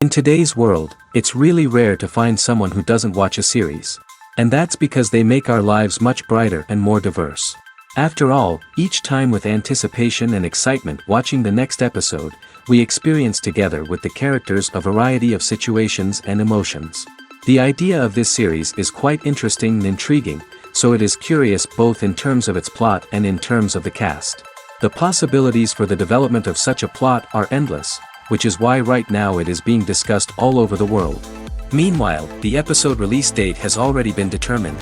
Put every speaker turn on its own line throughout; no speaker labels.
In today's world, it's really rare to find someone who doesn't watch a series. And that's because they make our lives much brighter and more diverse. After all, each time with anticipation and excitement watching the next episode, we experience together with the characters a variety of situations and emotions. The idea of this series is quite interesting and intriguing, so it is curious both in terms of its plot and in terms of the cast. The possibilities for the development of such a plot are endless, which is why right now it is being discussed all over the world. Meanwhile, the episode release date has already been determined.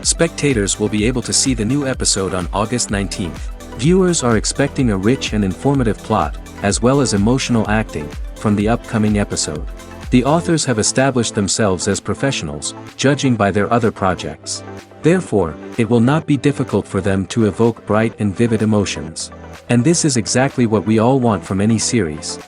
Spectators will be able to see the new episode on August 19th. Viewers are expecting a rich and informative plot, as well as emotional acting, from the upcoming episode. The authors have established themselves as professionals, judging by their other projects. Therefore, it will not be difficult for them to evoke bright and vivid emotions. And this is exactly what we all want from any series.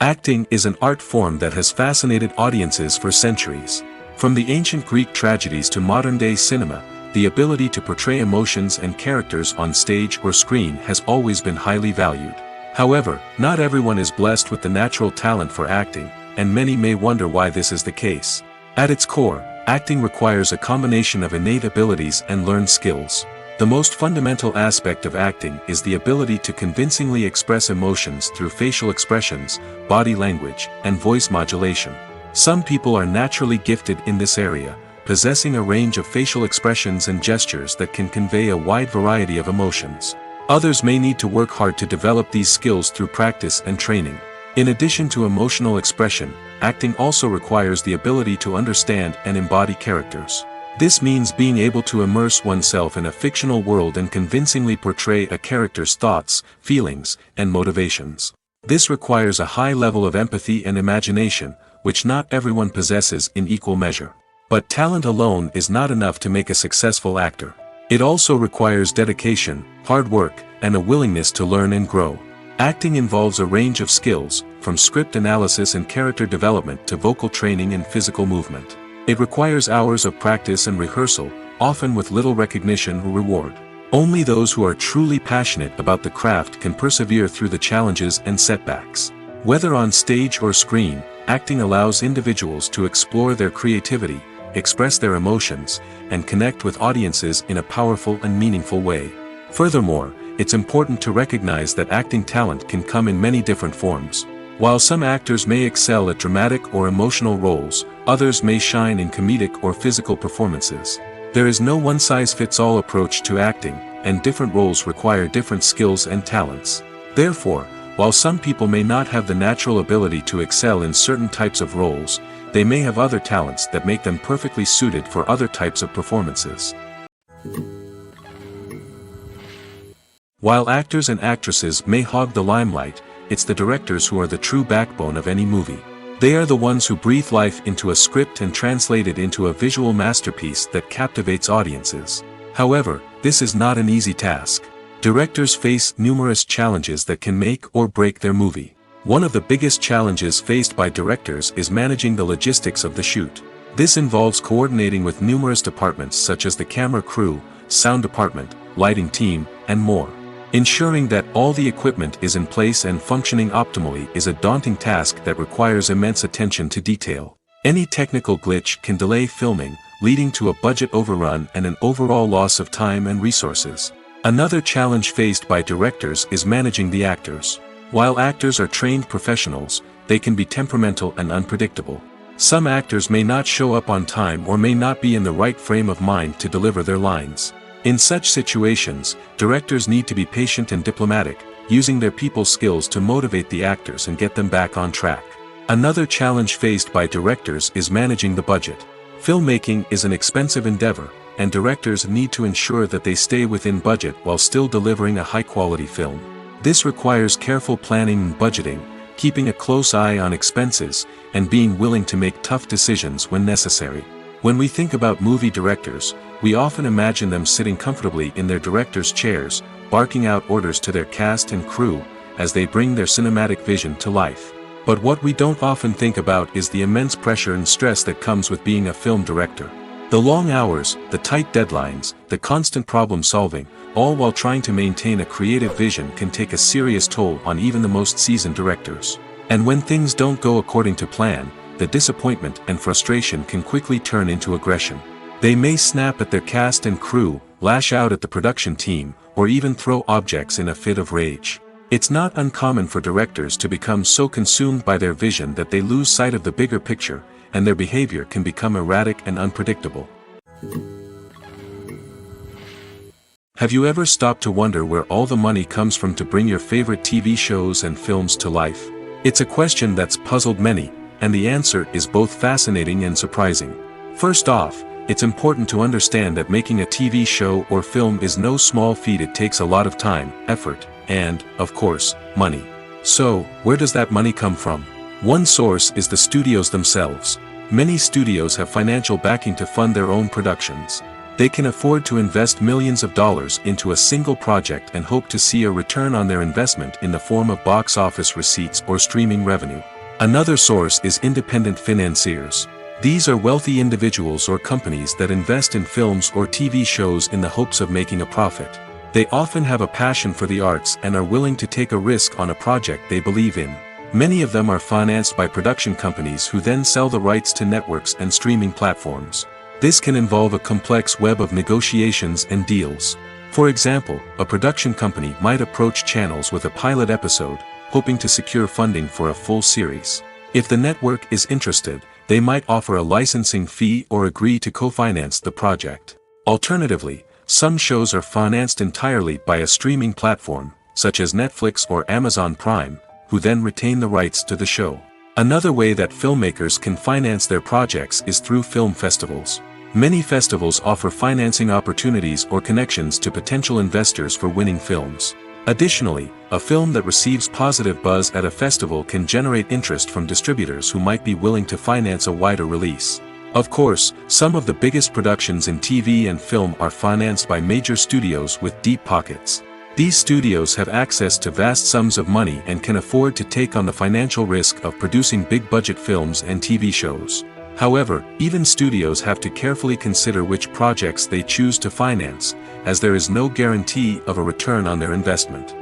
Acting is an art form that has fascinated audiences for centuries. From the ancient Greek tragedies to modern-day cinema, the ability to portray emotions and characters on stage or screen has always been highly valued. However, not everyone is blessed with the natural talent for acting, and many may wonder why this is the case. At its core, acting requires a combination of innate abilities and learned skills. The most fundamental aspect of acting is the ability to convincingly express emotions through facial expressions, body language, and voice modulation. Some people are naturally gifted in this area, possessing a range of facial expressions and gestures that can convey a wide variety of emotions. Others may need to work hard to develop these skills through practice and training. In addition to emotional expression, acting also requires the ability to understand and embody characters. This means being able to immerse oneself in a fictional world and convincingly portray a character's thoughts, feelings, and motivations. This requires a high level of empathy and imagination, which not everyone possesses in equal measure. But talent alone is not enough to make a successful actor. It also requires dedication, hard work, and a willingness to learn and grow. Acting involves a range of skills, from script analysis and character development to vocal training and physical movement. It requires hours of practice and rehearsal, often with little recognition or reward. Only those who are truly passionate about the craft can persevere through the challenges and setbacks. Whether on stage or screen, acting allows individuals to explore their creativity, express their emotions, and connect with audiences in a powerful and meaningful way. Furthermore, it's important to recognize that acting talent can come in many different forms. While some actors may excel at dramatic or emotional roles, others may shine in comedic or physical performances. There is no one-size-fits-all approach to acting, and different roles require different skills and talents. Therefore, while some people may not have the natural ability to excel in certain types of roles, they may have other talents that make them perfectly suited for other types of performances. While actors and actresses may hog the limelight, it's the directors who are the true backbone of any movie. They are the ones who breathe life into a script and translate it into a visual masterpiece that captivates audiences. However, this is not an easy task. Directors face numerous challenges that can make or break their movie. One of the biggest challenges faced by directors is managing the logistics of the shoot. This involves coordinating with numerous departments such as the camera crew, sound department, lighting team, and more. Ensuring that all the equipment is in place and functioning optimally is a daunting task that requires immense attention to detail. Any technical glitch can delay filming, leading to a budget overrun and an overall loss of time and resources. Another challenge faced by directors is managing the actors. While actors are trained professionals, they can be temperamental and unpredictable. Some actors may not show up on time or may not be in the right frame of mind to deliver their lines. In such situations, directors need to be patient and diplomatic, using their people skills to motivate the actors and get them back on track. Another challenge faced by directors is managing the budget. Filmmaking is an expensive endeavor, and directors need to ensure that they stay within budget while still delivering a high-quality film. This requires careful planning and budgeting, keeping a close eye on expenses, and being willing to make tough decisions when necessary. When we think about movie directors, we often imagine them sitting comfortably in their director's chairs, barking out orders to their cast and crew, as they bring their cinematic vision to life. But what we don't often think about is the immense pressure and stress that comes with being a film director. The long hours, the tight deadlines, the constant problem solving, all while trying to maintain a creative vision can take a serious toll on even the most seasoned directors. And when things don't go according to plan, the disappointment and frustration can quickly turn into aggression. They may snap at their cast and crew, lash out at the production team, or even throw objects in a fit of rage. It's not uncommon for directors to become so consumed by their vision that they lose sight of the bigger picture, and their behavior can become erratic and unpredictable. Have you ever stopped to wonder where all the money comes from to bring your favorite TV shows and films to life? It's a question that's puzzled many, and the answer is both fascinating and surprising. First off, it's important to understand that making a TV show or film is no small feat. It takes a lot of time, effort, and, of course, money. So, where does that money come from? One source is the studios themselves. Many studios have financial backing to fund their own productions. They can afford to invest millions of dollars into a single project and hope to see a return on their investment in the form of box office receipts or streaming revenue. Another source is independent financiers. These are wealthy individuals or companies that invest in films or TV shows in the hopes of making a profit. They often have a passion for the arts and are willing to take a risk on a project they believe in. Many of them are financed by production companies who then sell the rights to networks and streaming platforms. This can involve a complex web of negotiations and deals. For example, a production company might approach channels with a pilot episode, hoping to secure funding for a full series. If the network is interested, they might offer a licensing fee or agree to co-finance the project. Alternatively, some shows are financed entirely by a streaming platform, such as Netflix or Amazon Prime, who then retain the rights to the show. Another way that filmmakers can finance their projects is through film festivals. Many festivals offer financing opportunities or connections to potential investors for winning films. Additionally, a film that receives positive buzz at a festival can generate interest from distributors who might be willing to finance a wider release. Of course, some of the biggest productions in TV and film are financed by major studios with deep pockets. These studios have access to vast sums of money and can afford to take on the financial risk of producing big-budget films and TV shows. However, even studios have to carefully consider which projects they choose to finance, as there is no guarantee of a return on their investment.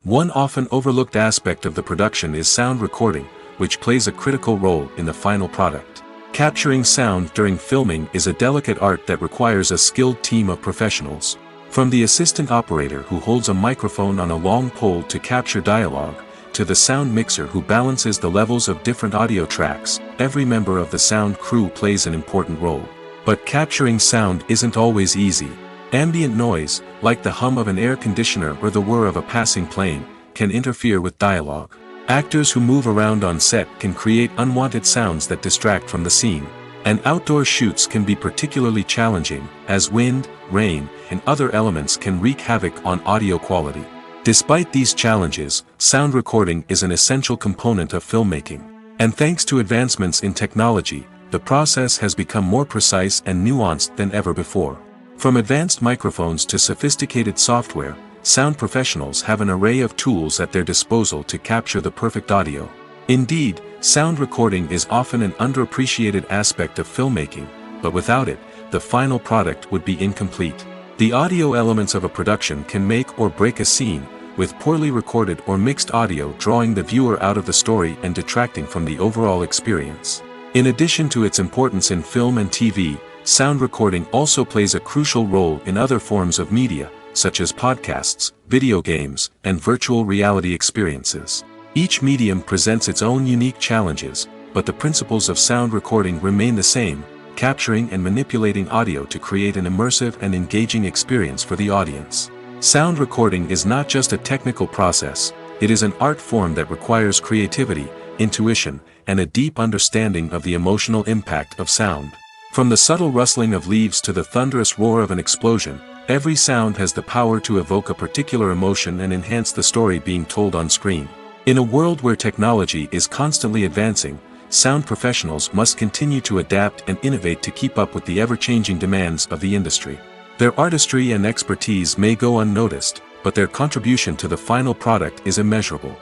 One often overlooked aspect of the production is sound recording, which plays a critical role in the final product. Capturing sound during filming is a delicate art that requires a skilled team of professionals. From the assistant operator who holds a microphone on a long pole to capture dialogue, to the sound mixer who balances the levels of different audio tracks, every member of the sound crew plays an important role. But capturing sound isn't always easy. Ambient noise, like the hum of an air conditioner or the whir of a passing plane, can interfere with dialogue. Actors who move around on set can create unwanted sounds that distract from the scene. And outdoor shoots can be particularly challenging, as wind, rain, and other elements can wreak havoc on audio quality. Despite these challenges, sound recording is an essential component of filmmaking. And thanks to advancements in technology, the process has become more precise and nuanced than ever before. From advanced microphones to sophisticated software, sound professionals have an array of tools at their disposal to capture the perfect audio. Indeed, sound recording is often an underappreciated aspect of filmmaking, but without it, the final product would be incomplete. The audio elements of a production can make or break a scene, with poorly recorded or mixed audio drawing the viewer out of the story and detracting from the overall experience. In addition to its importance in film and TV, sound recording also plays a crucial role in other forms of media, such as podcasts, video games, and virtual reality experiences. Each medium presents its own unique challenges, but the principles of sound recording remain the same, capturing and manipulating audio to create an immersive and engaging experience for the audience. Sound recording is not just a technical process, it is an art form that requires creativity, intuition, and a deep understanding of the emotional impact of sound. From the subtle rustling of leaves to the thunderous roar of an explosion, every sound has the power to evoke a particular emotion and enhance the story being told on screen. In a world where technology is constantly advancing, sound professionals must continue to adapt and innovate to keep up with the ever-changing demands of the industry. Their artistry and expertise may go unnoticed, but their contribution to the final product is immeasurable.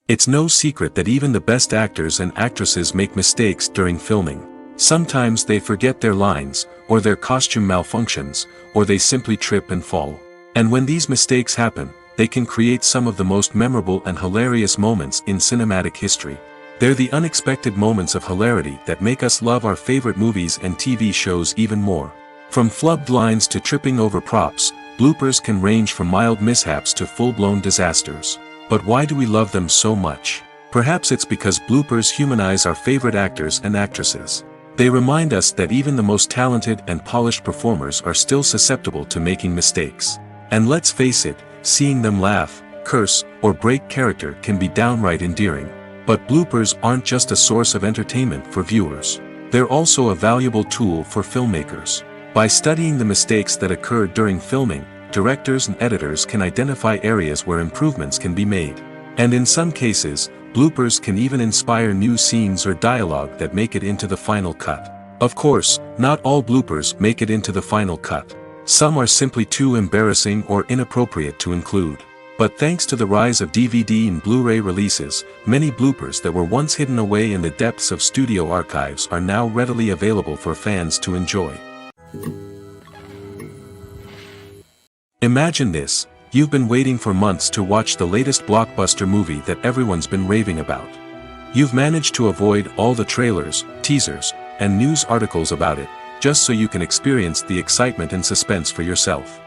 It's no secret that even the best actors and actresses make mistakes during filming. Sometimes they forget their lines, or their costume malfunctions, or they simply trip and fall. And when these mistakes happen, they can create some of the most memorable and hilarious moments in cinematic history. They're the unexpected moments of hilarity that make us love our favorite movies and TV shows even more. From flubbed lines to tripping over props, bloopers can range from mild mishaps to full-blown disasters. But why do we love them so much? Perhaps it's because bloopers humanize our favorite actors and actresses. They remind us that even the most talented and polished performers are still susceptible to making mistakes. And let's face it, seeing them laugh, curse, or break character can be downright endearing. But bloopers aren't just a source of entertainment for viewers. They're also a valuable tool for filmmakers. By studying the mistakes that occurred during filming, directors and editors can identify areas where improvements can be made. And in some cases, bloopers can even inspire new scenes or dialogue that make it into the final cut. Of course, not all bloopers make it into the final cut. Some are simply too embarrassing or inappropriate to include. But thanks to the rise of DVD and Blu-ray releases, many bloopers that were once hidden away in the depths of studio archives are now readily available for fans to enjoy. Imagine this, you've been waiting for months to watch the latest blockbuster movie that everyone's been raving about. You've managed to avoid all the trailers, teasers, and news articles about it, just so you can experience the excitement and suspense for yourself.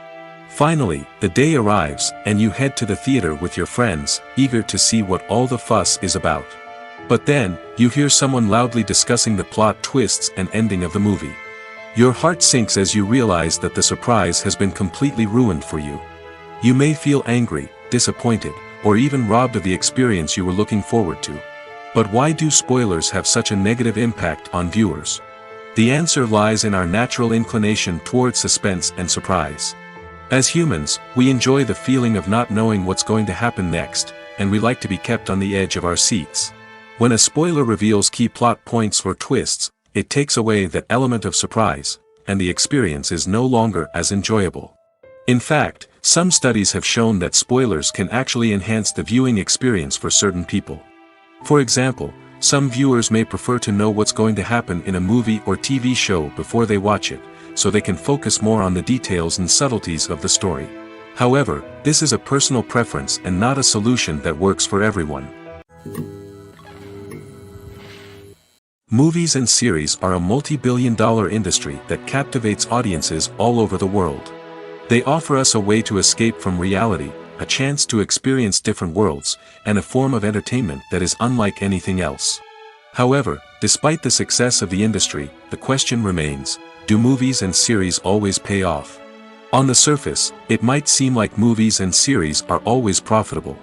Finally, the day arrives, and you head to the theater with your friends, eager to see what all the fuss is about. But then, you hear someone loudly discussing the plot twists and ending of the movie. Your heart sinks as you realize that the surprise has been completely ruined for you. You may feel angry, disappointed, or even robbed of the experience you were looking forward to. But why do spoilers have such a negative impact on viewers? The answer lies in our natural inclination toward suspense and surprise. As humans, we enjoy the feeling of not knowing what's going to happen next, and we like to be kept on the edge of our seats. When a spoiler reveals key plot points or twists, it takes away that element of surprise, and the experience is no longer as enjoyable. In fact, some studies have shown that spoilers can actually enhance the viewing experience for certain people. For example, some viewers may prefer to know what's going to happen in a movie or TV show before they watch it, so they can focus more on the details and subtleties of the story. However, this is a personal preference and not a solution that works for everyone. Movies and series are a multi-billion-dollar industry that captivates audiences all over the world. They offer us a way to escape from reality, a chance to experience different worlds, and a form of entertainment that is unlike anything else. However, despite the success of the industry, the question remains, do movies and series always pay off? On the surface, it might seem like movies and series are always profitable.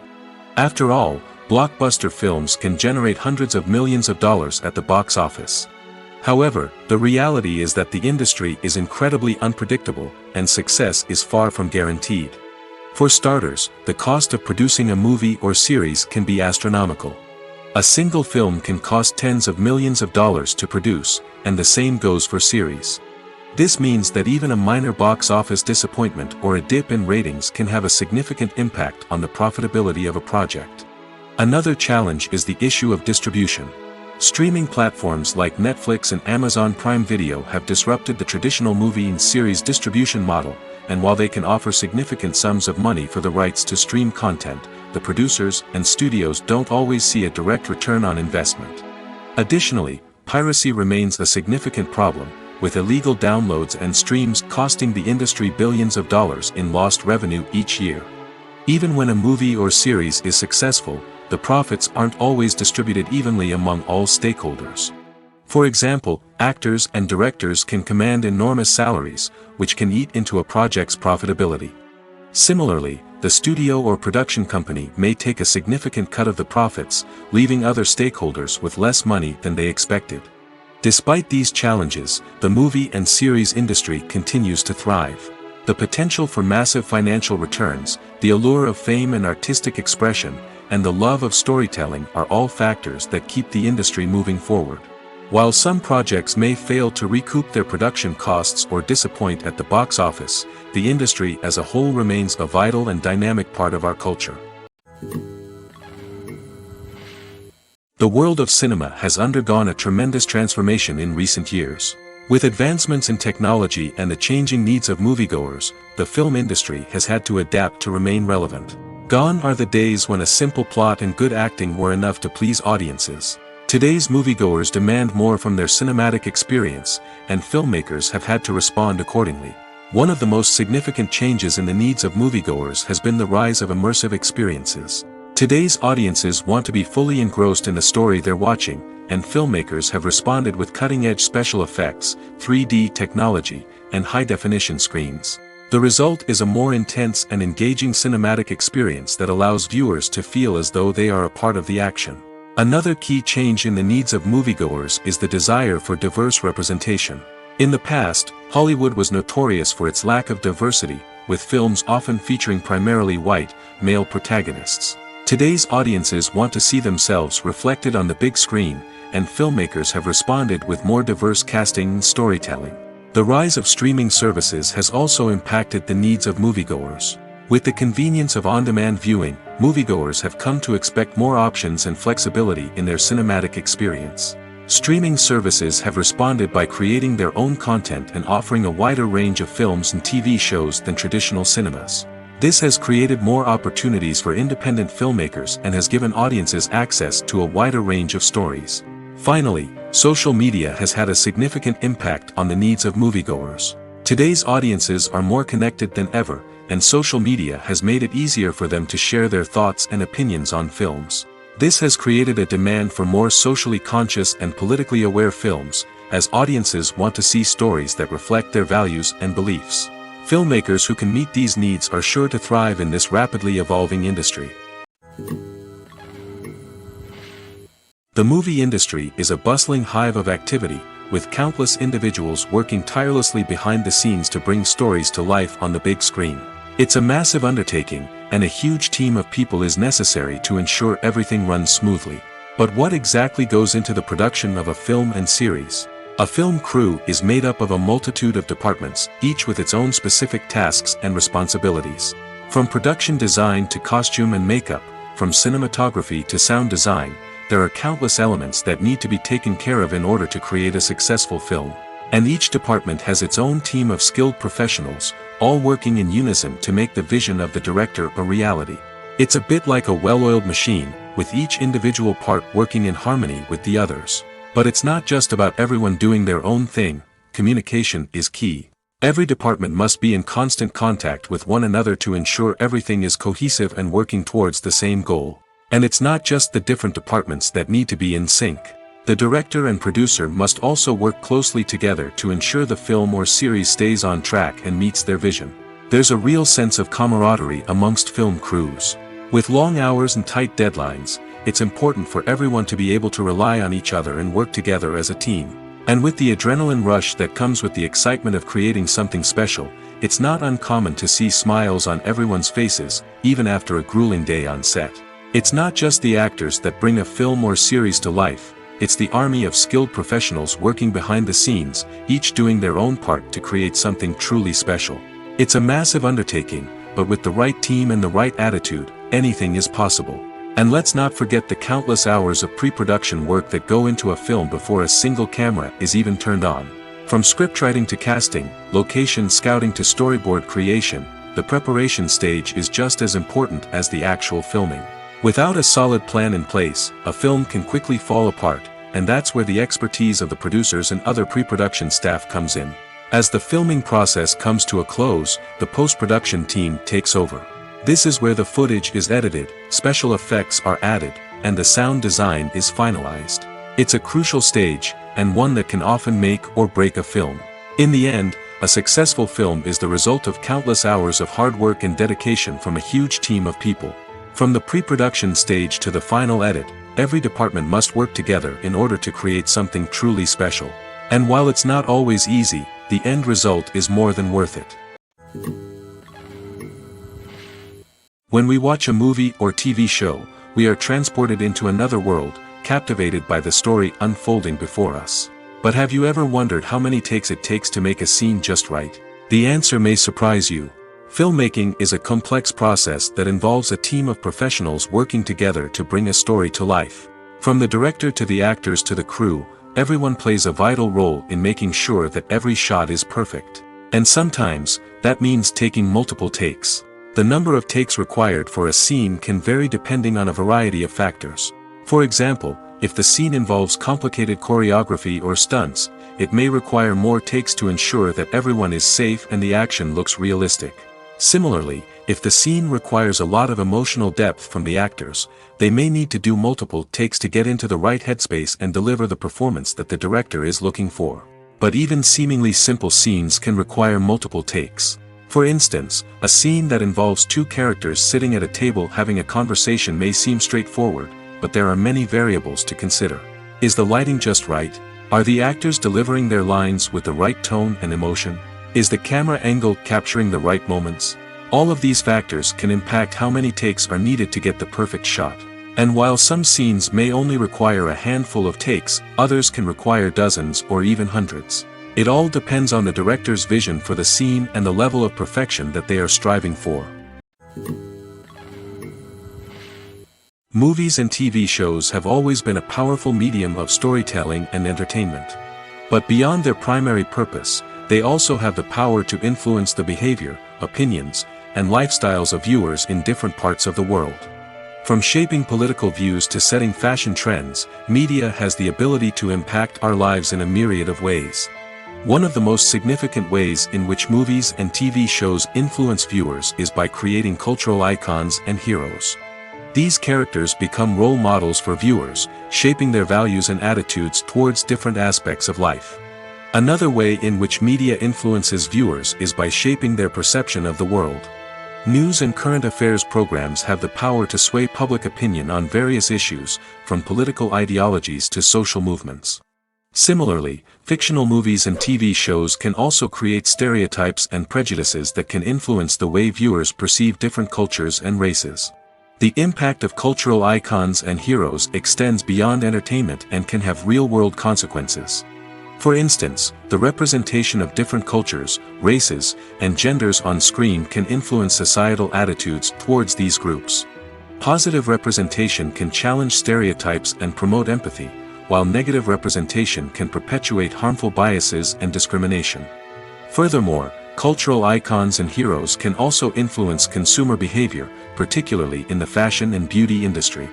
After all, blockbuster films can generate hundreds of millions of dollars at the box office. However, the reality is that the industry is incredibly unpredictable, and success is far from guaranteed. For starters, the cost of producing a movie or series can be astronomical. A single film can cost tens of millions of dollars to produce, and the same goes for series. This means that even a minor box office disappointment or a dip in ratings can have a significant impact on the profitability of a project. Another challenge is the issue of distribution. Streaming platforms like Netflix and Amazon Prime Video have disrupted the traditional movie and series distribution model, and while they can offer significant sums of money for the rights to stream content, the producers and studios don't always see a direct return on investment. Additionally, piracy remains a significant problem, with illegal downloads and streams costing the industry billions of dollars in lost revenue each year. Even when a movie or series is successful, the profits aren't always distributed evenly among all stakeholders. For example, actors and directors can command enormous salaries, which can eat into a project's profitability. Similarly, the studio or production company may take a significant cut of the profits, leaving other stakeholders with less money than they expected. Despite these challenges, the movie and series industry continues to thrive. The potential for massive financial returns, the allure of fame and artistic expression, and the love of storytelling are all factors that keep the industry moving forward. While some projects may fail to recoup their production costs or disappoint at the box office, the industry as a whole remains a vital and dynamic part of our culture. The world of cinema has undergone a tremendous transformation in recent years. With advancements in technology and the changing needs of moviegoers, the film industry has had to adapt to remain relevant. Gone are the days when a simple plot and good acting were enough to please audiences. Today's moviegoers demand more from their cinematic experience, and filmmakers have had to respond accordingly. One of the most significant changes in the needs of moviegoers has been the rise of immersive experiences. Today's audiences want to be fully engrossed in the story they're watching, and filmmakers have responded with cutting-edge special effects, 3D technology, and high-definition screens. The result is a more intense and engaging cinematic experience that allows viewers to feel as though they are a part of the action. Another key change in the needs of moviegoers is the desire for diverse representation. In the past, Hollywood was notorious for its lack of diversity, with films often featuring primarily white, male protagonists. Today's audiences want to see themselves reflected on the big screen, and filmmakers have responded with more diverse casting and storytelling. The rise of streaming services has also impacted the needs of moviegoers. With the convenience of on-demand viewing, moviegoers have come to expect more options and flexibility in their cinematic experience. Streaming services have responded by creating their own content and offering a wider range of films and TV shows than traditional cinemas. This has created more opportunities for independent filmmakers and has given audiences access to a wider range of stories. Finally, social media has had a significant impact on the needs of moviegoers. Today's audiences are more connected than ever, and social media has made it easier for them to share their thoughts and opinions on films. This has created a demand for more socially conscious and politically aware films, as audiences want to see stories that reflect their values and beliefs. Filmmakers who can meet these needs are sure to thrive in this rapidly evolving industry. The movie industry is a bustling hive of activity, with countless individuals working tirelessly behind the scenes to bring stories to life on the big screen. It's a massive undertaking, and a huge team of people is necessary to ensure everything runs smoothly. But what exactly goes into the production of a film and series? A film crew is made up of a multitude of departments, each with its own specific tasks and responsibilities. From production design to costume and makeup, from cinematography to sound design, there are countless elements that need to be taken care of in order to create a successful film. And each department has its own team of skilled professionals, all working in unison to make the vision of the director a reality. It's a bit like a well-oiled machine, with each individual part working in harmony with the others. But it's not just about everyone doing their own thing. Communication is key. Every department must be in constant contact with one another to ensure everything is cohesive and working towards the same goal. And it's not just the different departments that need to be in sync. The director and producer must also work closely together to ensure the film or series stays on track and meets their vision. There's a real sense of camaraderie amongst film crews. With long hours and tight deadlines, it's important for everyone to be able to rely on each other and work together as a team. And with the adrenaline rush that comes with the excitement of creating something special, it's not uncommon to see smiles on everyone's faces, even after a grueling day on set. It's not just the actors that bring a film or series to life. It's the army of skilled professionals working behind the scenes, each doing their own part to create something truly special. It's a massive undertaking, but with the right team and the right attitude, anything is possible. And let's not forget the countless hours of pre-production work that go into a film before a single camera is even turned on. From scriptwriting to casting, location scouting to storyboard creation, the preparation stage is just as important as the actual filming. Without a solid plan in place, a film can quickly fall apart, and that's where the expertise of the producers and other pre-production staff comes in. As the filming process comes to a close, the post-production team takes over. This is where the footage is edited, special effects are added, and the sound design is finalized. It's a crucial stage, and one that can often make or break a film. In the end, a successful film is the result of countless hours of hard work and dedication from a huge team of people. From the pre-production stage to the final edit, every department must work together in order to create something truly special. And while it's not always easy, the end result is more than worth it. When we watch a movie or TV show, we are transported into another world, captivated by the story unfolding before us. But have you ever wondered how many takes it takes to make a scene just right? The answer may surprise you. Filmmaking is a complex process that involves a team of professionals working together to bring a story to life. From the director to the actors to the crew, everyone plays a vital role in making sure that every shot is perfect. And sometimes, that means taking multiple takes. The number of takes required for a scene can vary depending on a variety of factors. For example, if the scene involves complicated choreography or stunts, it may require more takes to ensure that everyone is safe and the action looks realistic. Similarly, if the scene requires a lot of emotional depth from the actors, they may need to do multiple takes to get into the right headspace and deliver the performance that the director is looking for. But even seemingly simple scenes can require multiple takes. For instance, a scene that involves two characters sitting at a table having a conversation may seem straightforward, but there are many variables to consider. Is the lighting just right? Are the actors delivering their lines with the right tone and emotion? Is the camera angle capturing the right moments? All of these factors can impact how many takes are needed to get the perfect shot. And while some scenes may only require a handful of takes, others can require dozens or even hundreds. It all depends on the director's vision for the scene and the level of perfection that they are striving for. Movies and TV shows have always been a powerful medium of storytelling and entertainment. But beyond their primary purpose, they also have the power to influence the behavior, opinions, and lifestyles of viewers in different parts of the world. From shaping political views to setting fashion trends, media has the ability to impact our lives in a myriad of ways. One of the most significant ways in which movies and TV shows influence viewers is by creating cultural icons and heroes. These characters become role models for viewers, shaping their values and attitudes towards different aspects of life. Another way in which media influences viewers is by shaping their perception of the world. News and current affairs programs have the power to sway public opinion on various issues, from political ideologies to social movements. Similarly, fictional movies and TV shows can also create stereotypes and prejudices that can influence the way viewers perceive different cultures and races. The impact of cultural icons and heroes extends beyond entertainment and can have real-world consequences. For instance, the representation of different cultures, races, and genders on screen can influence societal attitudes towards these groups. Positive representation can challenge stereotypes and promote empathy, while negative representation can perpetuate harmful biases and discrimination. Furthermore, cultural icons and heroes can also influence consumer behavior, particularly in the fashion and beauty industry.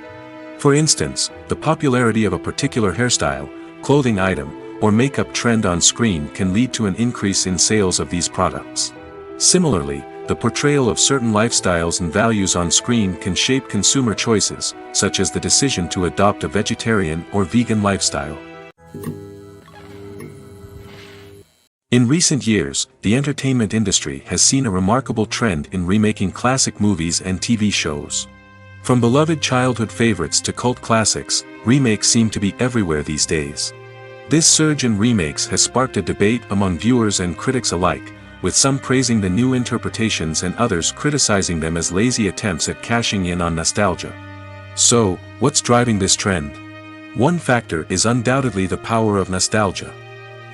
For instance, the popularity of a particular hairstyle, clothing item, or makeup trend on screen can lead to an increase in sales of these products. Similarly, the portrayal of certain lifestyles and values on screen can shape consumer choices, such as the decision to adopt a vegetarian or vegan lifestyle. In recent years, the entertainment industry has seen a remarkable trend in remaking classic movies and TV shows. From beloved childhood favorites to cult classics, remakes seem to be everywhere these days. This surge in remakes has sparked a debate among viewers and critics alike, with some praising the new interpretations and others criticizing them as lazy attempts at cashing in on nostalgia. So, what's driving this trend? One factor is undoubtedly the power of nostalgia.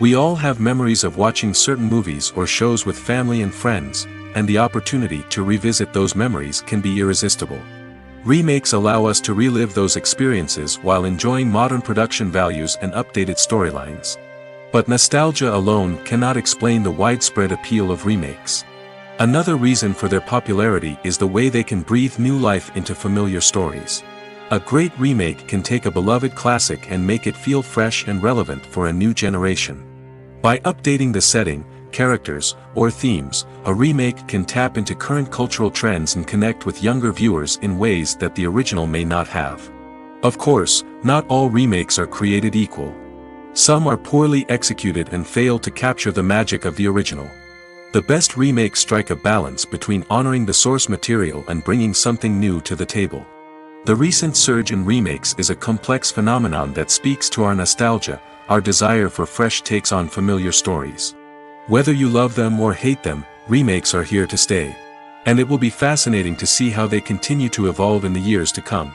We all have memories of watching certain movies or shows with family and friends, and the opportunity to revisit those memories can be irresistible. Remakes allow us to relive those experiences while enjoying modern production values and updated storylines. But nostalgia alone cannot explain the widespread appeal of remakes. Another reason for their popularity is the way they can breathe new life into familiar stories. A great remake can take a beloved classic and make it feel fresh and relevant for a new generation. By updating the setting, characters, or themes, a remake can tap into current cultural trends and connect with younger viewers in ways that the original may not have. Of course, not all remakes are created equal. Some are poorly executed and fail to capture the magic of the original. The best remakes strike a balance between honoring the source material and bringing something new to the table. The recent surge in remakes is a complex phenomenon that speaks to our nostalgia, our desire for fresh takes on familiar stories. Whether you love them or hate them, remakes are here to stay. And it will be fascinating to see how they continue to evolve in the years to come.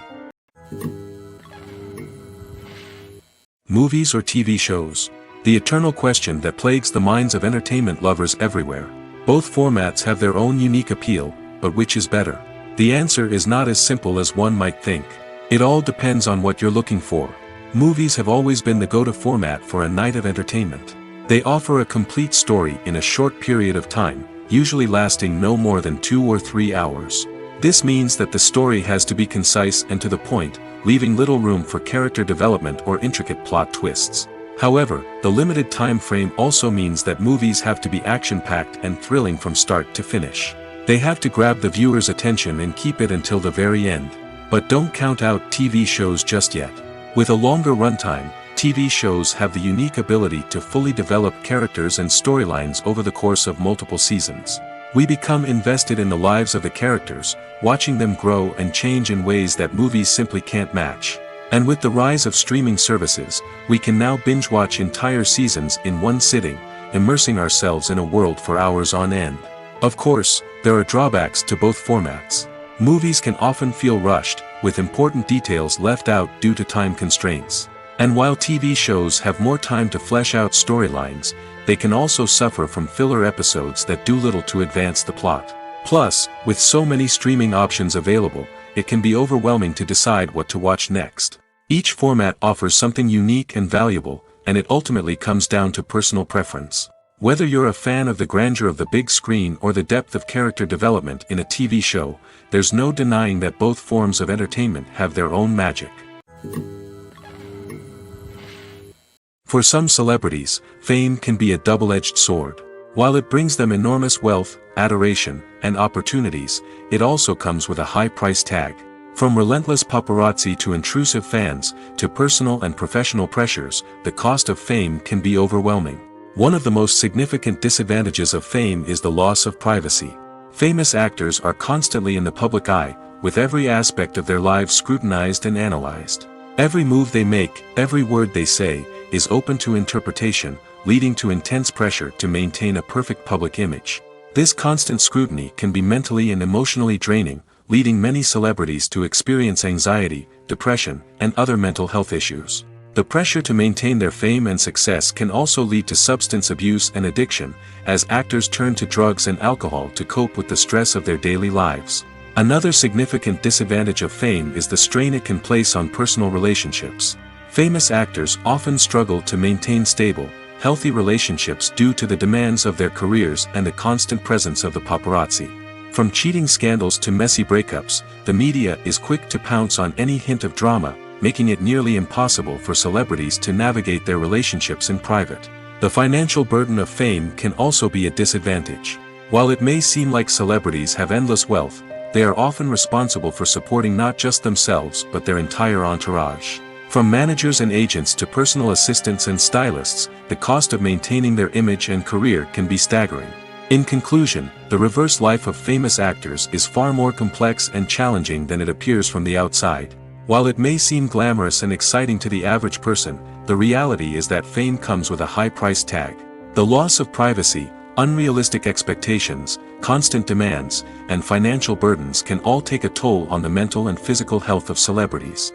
Movies or TV shows? The eternal question that plagues the minds of entertainment lovers everywhere. Both formats have their own unique appeal, but which is better? The answer is not as simple as one might think. It all depends on what you're looking for. Movies have always been the go-to format for a night of entertainment. They offer a complete story in a short period of time, usually lasting no more than 2 or 3 hours. This means that the story has to be concise and to the point, leaving little room for character development or intricate plot twists. However, the limited time frame also means that movies have to be action-packed and thrilling from start to finish. They have to grab the viewer's attention and keep it until the very end. But don't count out TV shows just yet. With a longer runtime, TV shows have the unique ability to fully develop characters and storylines over the course of multiple seasons. We become invested in the lives of the characters, watching them grow and change in ways that movies simply can't match. And with the rise of streaming services, we can now binge-watch entire seasons in one sitting, immersing ourselves in a world for hours on end. Of course, there are drawbacks to both formats. Movies can often feel rushed, with important details left out due to time constraints. And while TV shows have more time to flesh out storylines, they can also suffer from filler episodes that do little to advance the plot. Plus, with so many streaming options available, it can be overwhelming to decide what to watch next. Each format offers something unique and valuable, and it ultimately comes down to personal preference. Whether you're a fan of the grandeur of the big screen or the depth of character development in a TV show, there's no denying that both forms of entertainment have their own magic. For some celebrities, fame can be a double-edged sword. While it brings them enormous wealth, adoration, and opportunities, it also comes with a high price tag. From relentless paparazzi to intrusive fans, to personal and professional pressures, the cost of fame can be overwhelming. One of the most significant disadvantages of fame is the loss of privacy. Famous actors are constantly in the public eye, with every aspect of their lives scrutinized and analyzed. Every move they make, every word they say, is open to interpretation, leading to intense pressure to maintain a perfect public image. This constant scrutiny can be mentally and emotionally draining, leading many celebrities to experience anxiety, depression, and other mental health issues. The pressure to maintain their fame and success can also lead to substance abuse and addiction, as actors turn to drugs and alcohol to cope with the stress of their daily lives. Another significant disadvantage of fame is the strain it can place on personal relationships. Famous actors often struggle to maintain stable, healthy relationships due to the demands of their careers and the constant presence of the paparazzi. From cheating scandals to messy breakups, the media is quick to pounce on any hint of drama, making it nearly impossible for celebrities to navigate their relationships in private. The financial burden of fame can also be a disadvantage. While it may seem like celebrities have endless wealth, they are often responsible for supporting not just themselves but their entire entourage. From managers and agents to personal assistants and stylists, the cost of maintaining their image and career can be staggering. In conclusion, the reverse life of famous actors is far more complex and challenging than it appears from the outside. While it may seem glamorous and exciting to the average person, the reality is that fame comes with a high price tag. The loss of privacy, unrealistic expectations, constant demands, and financial burdens can all take a toll on the mental and physical health of celebrities.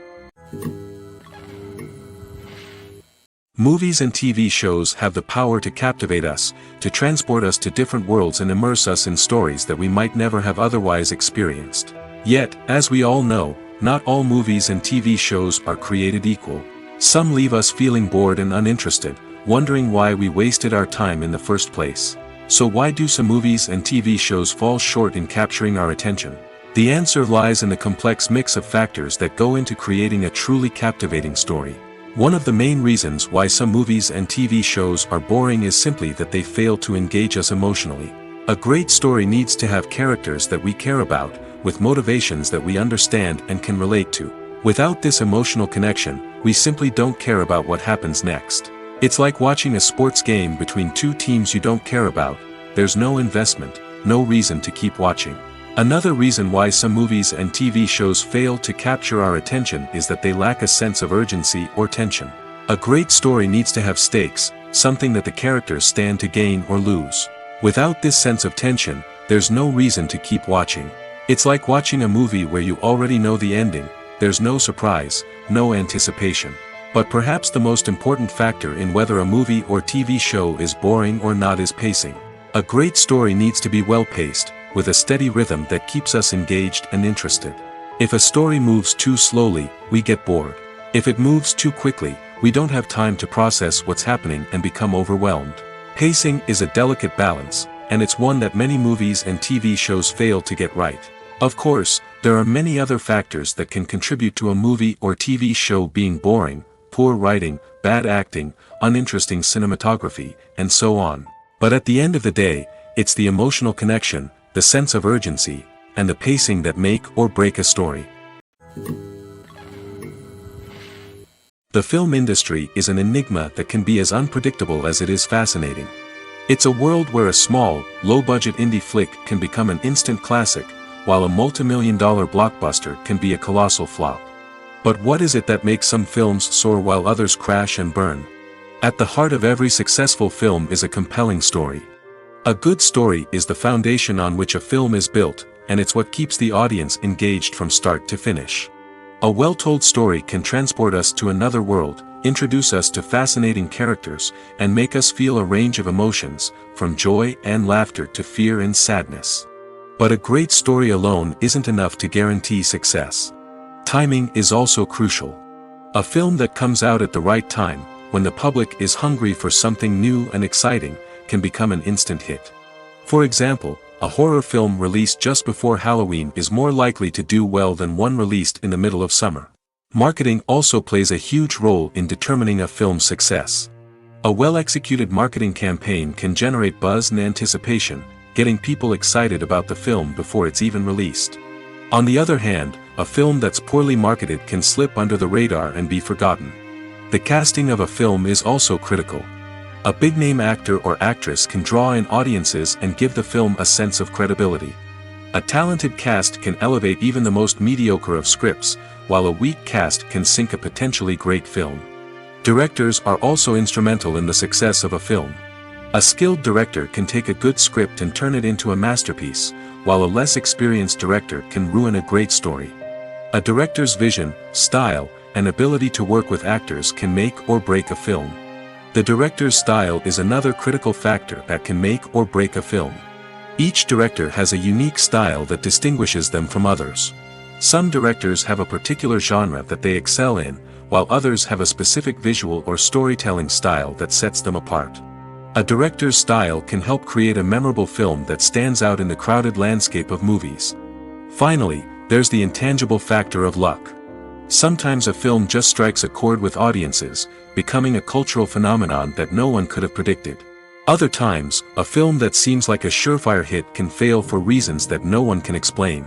Movies and TV shows have the power to captivate us, to transport us to different worlds and immerse us in stories that we might never have otherwise experienced. Yet, as we all know, not all movies and TV shows are created equal. Some leave us feeling bored and uninterested, wondering why we wasted our time in the first place. So why do some movies and TV shows fall short in capturing our attention? The answer lies in the complex mix of factors that go into creating a truly captivating story. One of the main reasons why some movies and TV shows are boring is simply that they fail to engage us emotionally. A great story needs to have characters that we care about, with motivations that we understand and can relate to. Without this emotional connection, we simply don't care about what happens next. It's like watching a sports game between two teams you don't care about. There's no investment, no reason to keep watching. Another reason why some movies and TV shows fail to capture our attention is that they lack a sense of urgency or tension. A great story needs to have stakes, something that the characters stand to gain or lose. Without this sense of tension, there's no reason to keep watching. It's like watching a movie where you already know the ending. There's no surprise, no anticipation. But perhaps the most important factor in whether a movie or TV show is boring or not is pacing. A great story needs to be well-paced, with a steady rhythm that keeps us engaged and interested. If a story moves too slowly, we get bored. If it moves too quickly, we don't have time to process what's happening and become overwhelmed. Pacing is a delicate balance, and it's one that many movies and TV shows fail to get right. Of course, there are many other factors that can contribute to a movie or TV show being boring: poor writing, bad acting, uninteresting cinematography, and so on. But at the end of the day, it's the emotional connection, the sense of urgency, and the pacing that make or break a story. The film industry is an enigma that can be as unpredictable as it is fascinating. It's a world where a small, low-budget indie flick can become an instant classic, while a multi-million-dollar blockbuster can be a colossal flop. But what is it that makes some films soar while others crash and burn? At the heart of every successful film is a compelling story. A good story is the foundation on which a film is built, and it's what keeps the audience engaged from start to finish. A well-told story can transport us to another world, introduce us to fascinating characters, and make us feel a range of emotions, from joy and laughter to fear and sadness. But a great story alone isn't enough to guarantee success. Timing is also crucial. A film that comes out at the right time, when the public is hungry for something new and exciting, can become an instant hit. For example, a horror film released just before Halloween is more likely to do well than one released in the middle of summer. Marketing also plays a huge role in determining a film's success. A well-executed marketing campaign can generate buzz and anticipation, getting people excited about the film before it's even released. On the other hand, a film that's poorly marketed can slip under the radar and be forgotten. The casting of a film is also critical. A big-name actor or actress can draw in audiences and give the film a sense of credibility. A talented cast can elevate even the most mediocre of scripts, while a weak cast can sink a potentially great film. Directors are also instrumental in the success of a film. A skilled director can take a good script and turn it into a masterpiece, while a less experienced director can ruin a great story. A director's vision, style, and ability to work with actors can make or break a film. The director's style is another critical factor that can make or break a film. Each director has a unique style that distinguishes them from others. Some directors have a particular genre that they excel in, while others have a specific visual or storytelling style that sets them apart. A director's style can help create a memorable film that stands out in the crowded landscape of movies. Finally, there's the intangible factor of luck. Sometimes a film just strikes a chord with audiences, becoming a cultural phenomenon that no one could have predicted. Other times, a film that seems like a surefire hit can fail for reasons that no one can explain.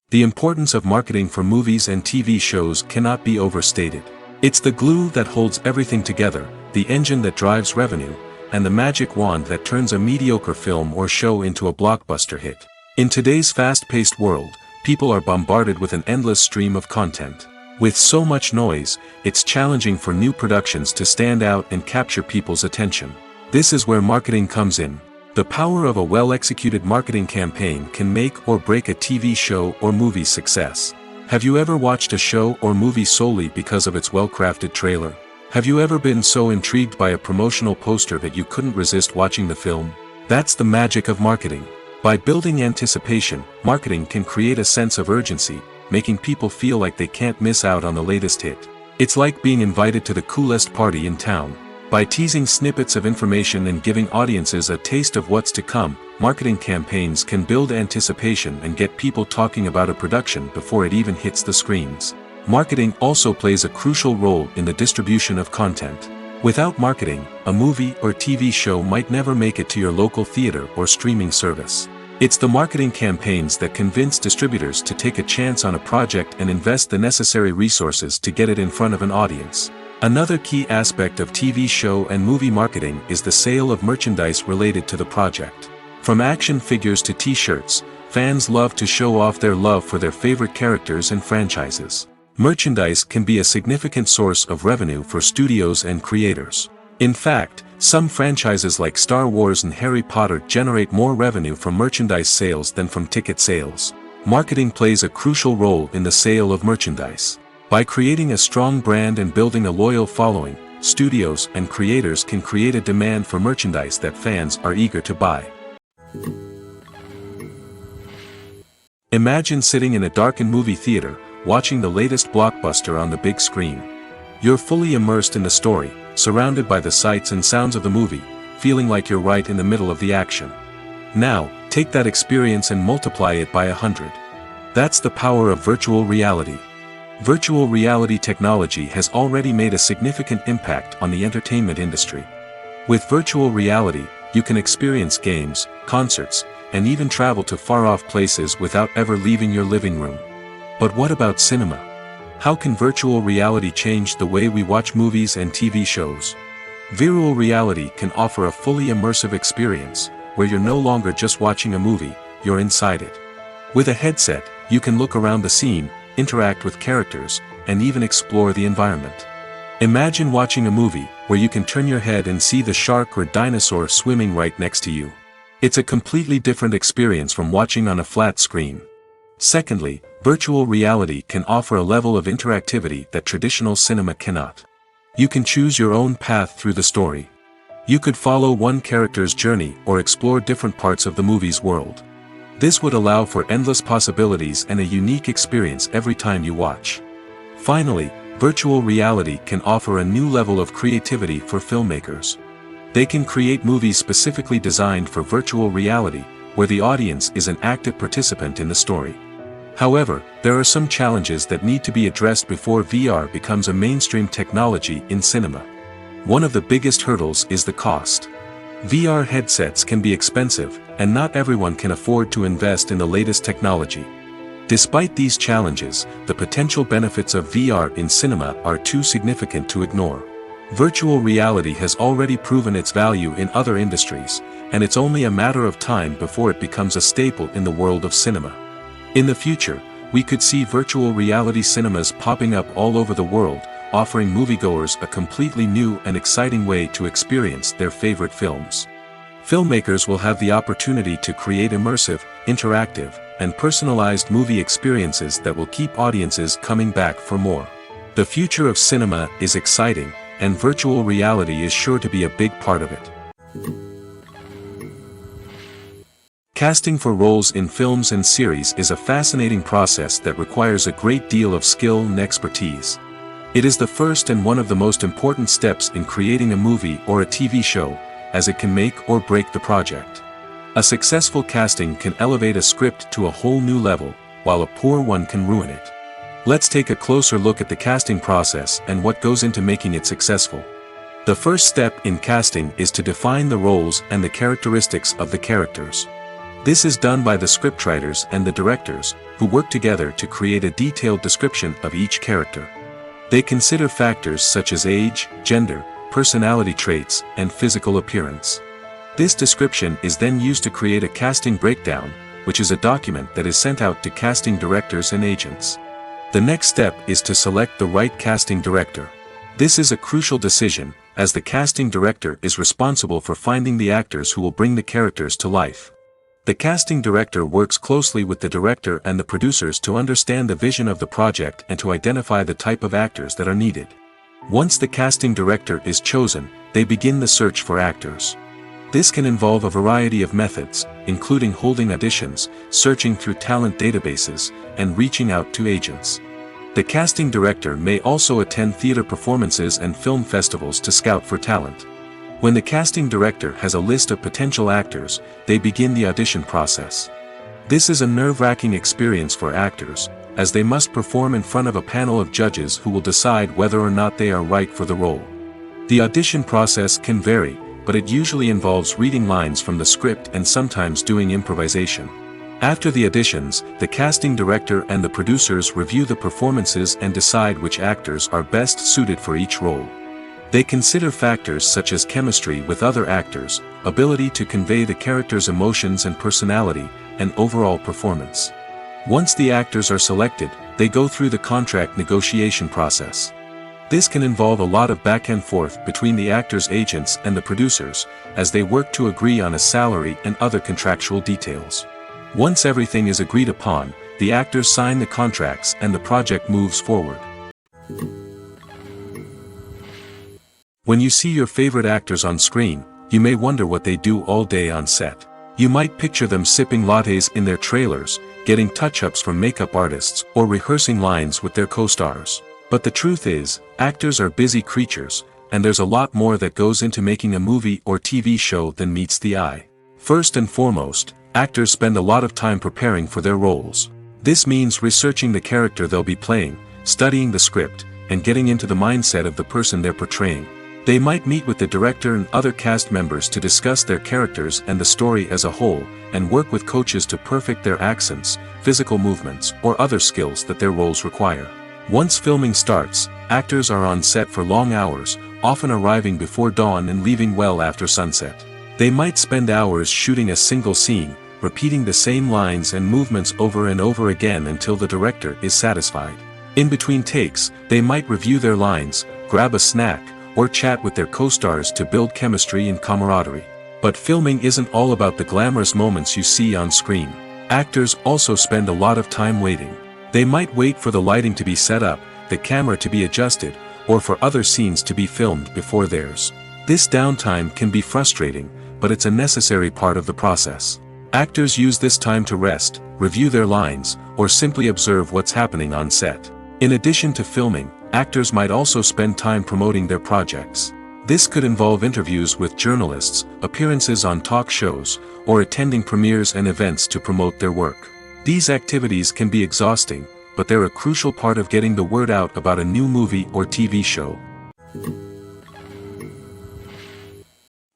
The importance of marketing for movies and TV shows cannot be overstated. It's the glue that holds everything together, the engine that drives revenue, and the magic wand that turns a mediocre film or show into a blockbuster hit. In today's fast-paced world, people are bombarded with an endless stream of content. With so much noise, it's challenging for new productions to stand out and capture people's attention. This is where marketing comes in. The power of a well-executed marketing campaign can make or break a TV show or movie's success. Have you ever watched a show or movie solely because of its well-crafted trailer? Have you ever been so intrigued by a promotional poster that you couldn't resist watching the film? That's the magic of marketing. By building anticipation, marketing can create a sense of urgency, making people feel like they can't miss out on the latest hit. It's like being invited to the coolest party in town. By teasing snippets of information and giving audiences a taste of what's to come, marketing campaigns can build anticipation and get people talking about a production before it even hits the screens. Marketing also plays a crucial role in the distribution of content. Without marketing, a movie or TV show might never make it to your local theater or streaming service. It's the marketing campaigns that convince distributors to take a chance on a project and invest the necessary resources to get it in front of an audience. Another key aspect of TV show and movie marketing is the sale of merchandise related to the project. From action figures to t-shirts, fans love to show off their love for their favorite characters and franchises. Merchandise can be a significant source of revenue for studios and creators. In fact, some franchises like Star Wars and Harry Potter generate more revenue from merchandise sales than from ticket sales. Marketing plays a crucial role in the sale of merchandise. By creating a strong brand and building a loyal following, studios and creators can create a demand for merchandise that fans are eager to buy. Imagine sitting in a darkened movie theater, watching the latest blockbuster on the big screen. You're fully immersed in the story, surrounded by the sights and sounds of the movie, feeling like you're right in the middle of the action. Now, take that experience and multiply it by 100. That's the power of virtual reality. Virtual reality technology has already made a significant impact on the entertainment industry. With virtual reality, you can experience games, concerts, and even travel to far-off places without ever leaving your living room. But what about cinema? How can virtual reality change the way we watch movies and TV shows? Virtual reality can offer a fully immersive experience, where you're no longer just watching a movie, you're inside it. With a headset, you can look around the scene, interact with characters, and even explore the environment. Imagine watching a movie where you can turn your head and see the shark or dinosaur swimming right next to you. It's a completely different experience from watching on a flat screen. Secondly, virtual reality can offer a level of interactivity that traditional cinema cannot. You can choose your own path through the story. You could follow one character's journey or explore different parts of the movie's world. This would allow for endless possibilities and a unique experience every time you watch. Finally, virtual reality can offer a new level of creativity for filmmakers. They can create movies specifically designed for virtual reality, where the audience is an active participant in the story. However, there are some challenges that need to be addressed before VR becomes a mainstream technology in cinema. One of the biggest hurdles is the cost. VR headsets can be expensive, and not everyone can afford to invest in the latest technology. Despite these challenges, the potential benefits of VR in cinema are too significant to ignore. Virtual reality has already proven its value in other industries, and it's only a matter of time before it becomes a staple in the world of cinema. In the future, we could see virtual reality cinemas popping up all over the world, offering moviegoers a completely new and exciting way to experience their favorite films. Filmmakers will have the opportunity to create immersive, interactive, and personalized movie experiences that will keep audiences coming back for more. The future of cinema is exciting, and virtual reality is sure to be a big part of it. Casting for roles in films and series is a fascinating process that requires a great deal of skill and expertise. It is the first and one of the most important steps in creating a movie or a TV show, as it can make or break the project. A successful casting can elevate a script to a whole new level, while a poor one can ruin it. Let's take a closer look at the casting process and what goes into making it successful. The first step in casting is to define the roles and the characteristics of the characters. This is done by the scriptwriters and the directors, who work together to create a detailed description of each character. They consider factors such as age, gender, personality traits, and physical appearance. This description is then used to create a casting breakdown, which is a document that is sent out to casting directors and agents. The next step is to select the right casting director. This is a crucial decision, as the casting director is responsible for finding the actors who will bring the characters to life. The casting director works closely with the director and the producers to understand the vision of the project and to identify the type of actors that are needed. Once the casting director is chosen, they begin the search for actors. This can involve a variety of methods, including holding auditions, searching through talent databases, and reaching out to agents. The casting director may also attend theater performances and film festivals to scout for talent. When the casting director has a list of potential actors, they begin the audition process. This is a nerve-wracking experience for actors, as they must perform in front of a panel of judges who will decide whether or not they are right for the role. The audition process can vary, but it usually involves reading lines from the script and sometimes doing improvisation. After the auditions, the casting director and the producers review the performances and decide which actors are best suited for each role. They consider factors such as chemistry with other actors, ability to convey the character's emotions and personality, and overall performance. Once the actors are selected, they go through the contract negotiation process. This can involve a lot of back and forth between the actors' agents and the producers, as they work to agree on a salary and other contractual details. Once everything is agreed upon, the actors sign the contracts and the project moves forward. When you see your favorite actors on screen, you may wonder what they do all day on set. You might picture them sipping lattes in their trailers, getting touch-ups from makeup artists, or rehearsing lines with their co-stars. But the truth is, actors are busy creatures, and there's a lot more that goes into making a movie or TV show than meets the eye. First and foremost, actors spend a lot of time preparing for their roles. This means researching the character they'll be playing, studying the script, and getting into the mindset of the person they're portraying. They might meet with the director and other cast members to discuss their characters and the story as a whole, and work with coaches to perfect their accents, physical movements, or other skills that their roles require. Once filming starts, actors are on set for long hours, often arriving before dawn and leaving well after sunset. They might spend hours shooting a single scene, repeating the same lines and movements over and over again until the director is satisfied. In between takes, they might review their lines, grab a snack, or chat with their co-stars to build chemistry and camaraderie. But filming isn't all about the glamorous moments you see on screen. Actors also spend a lot of time waiting. They might wait for the lighting to be set up, the camera to be adjusted, or for other scenes to be filmed before theirs. This downtime can be frustrating, but it's a necessary part of the process. Actors use this time to rest, review their lines, or simply observe what's happening on set. In addition to filming, actors might also spend time promoting their projects. This could involve interviews with journalists, appearances on talk shows, or attending premieres and events to promote their work. These activities can be exhausting, but they're a crucial part of getting the word out about a new movie or TV show.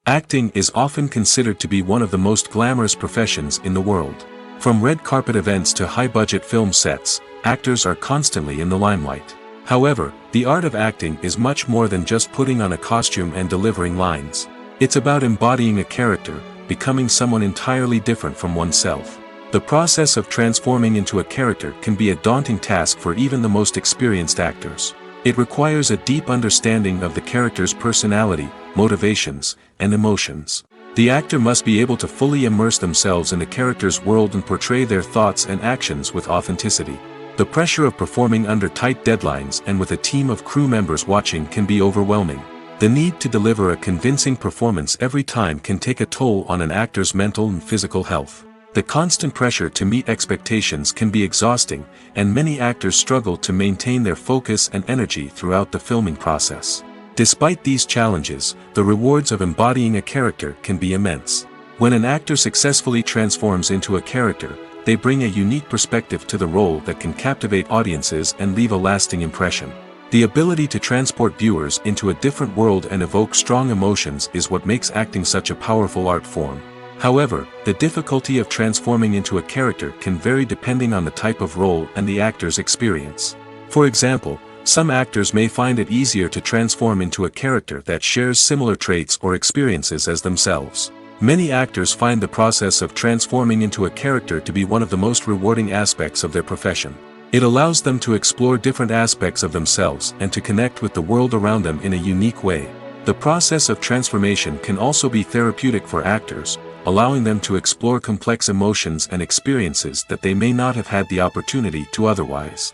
Acting is often considered to be one of the most glamorous professions in the world. From red carpet events to high-budget film sets, actors are constantly in the limelight. However, the art of acting is much more than just putting on a costume and delivering lines. It's about embodying a character, becoming someone entirely different from oneself. The process of transforming into a character can be a daunting task for even the most experienced actors. It requires a deep understanding of the character's personality, motivations, and emotions. The actor must be able to fully immerse themselves in the character's world and portray their thoughts and actions with authenticity. The pressure of performing under tight deadlines and with a team of crew members watching can be overwhelming. The need to deliver a convincing performance every time can take a toll on an actor's mental and physical health. The constant pressure to meet expectations can be exhausting, and many actors struggle to maintain their focus and energy throughout the filming process. Despite these challenges, the rewards of embodying a character can be immense. When an actor successfully transforms into a character, they bring a unique perspective to the role that can captivate audiences and leave a lasting impression. The ability to transport viewers into a different world and evoke strong emotions is what makes acting such a powerful art form. However, the difficulty of transforming into a character can vary depending on the type of role and the actor's experience. For example, some actors may find it easier to transform into a character that shares similar traits or experiences as themselves. Many actors find the process of transforming into a character to be one of the most rewarding aspects of their profession. It allows them to explore different aspects of themselves and to connect with the world around them in a unique way. The process of transformation can also be therapeutic for actors, allowing them to explore complex emotions and experiences that they may not have had the opportunity to otherwise.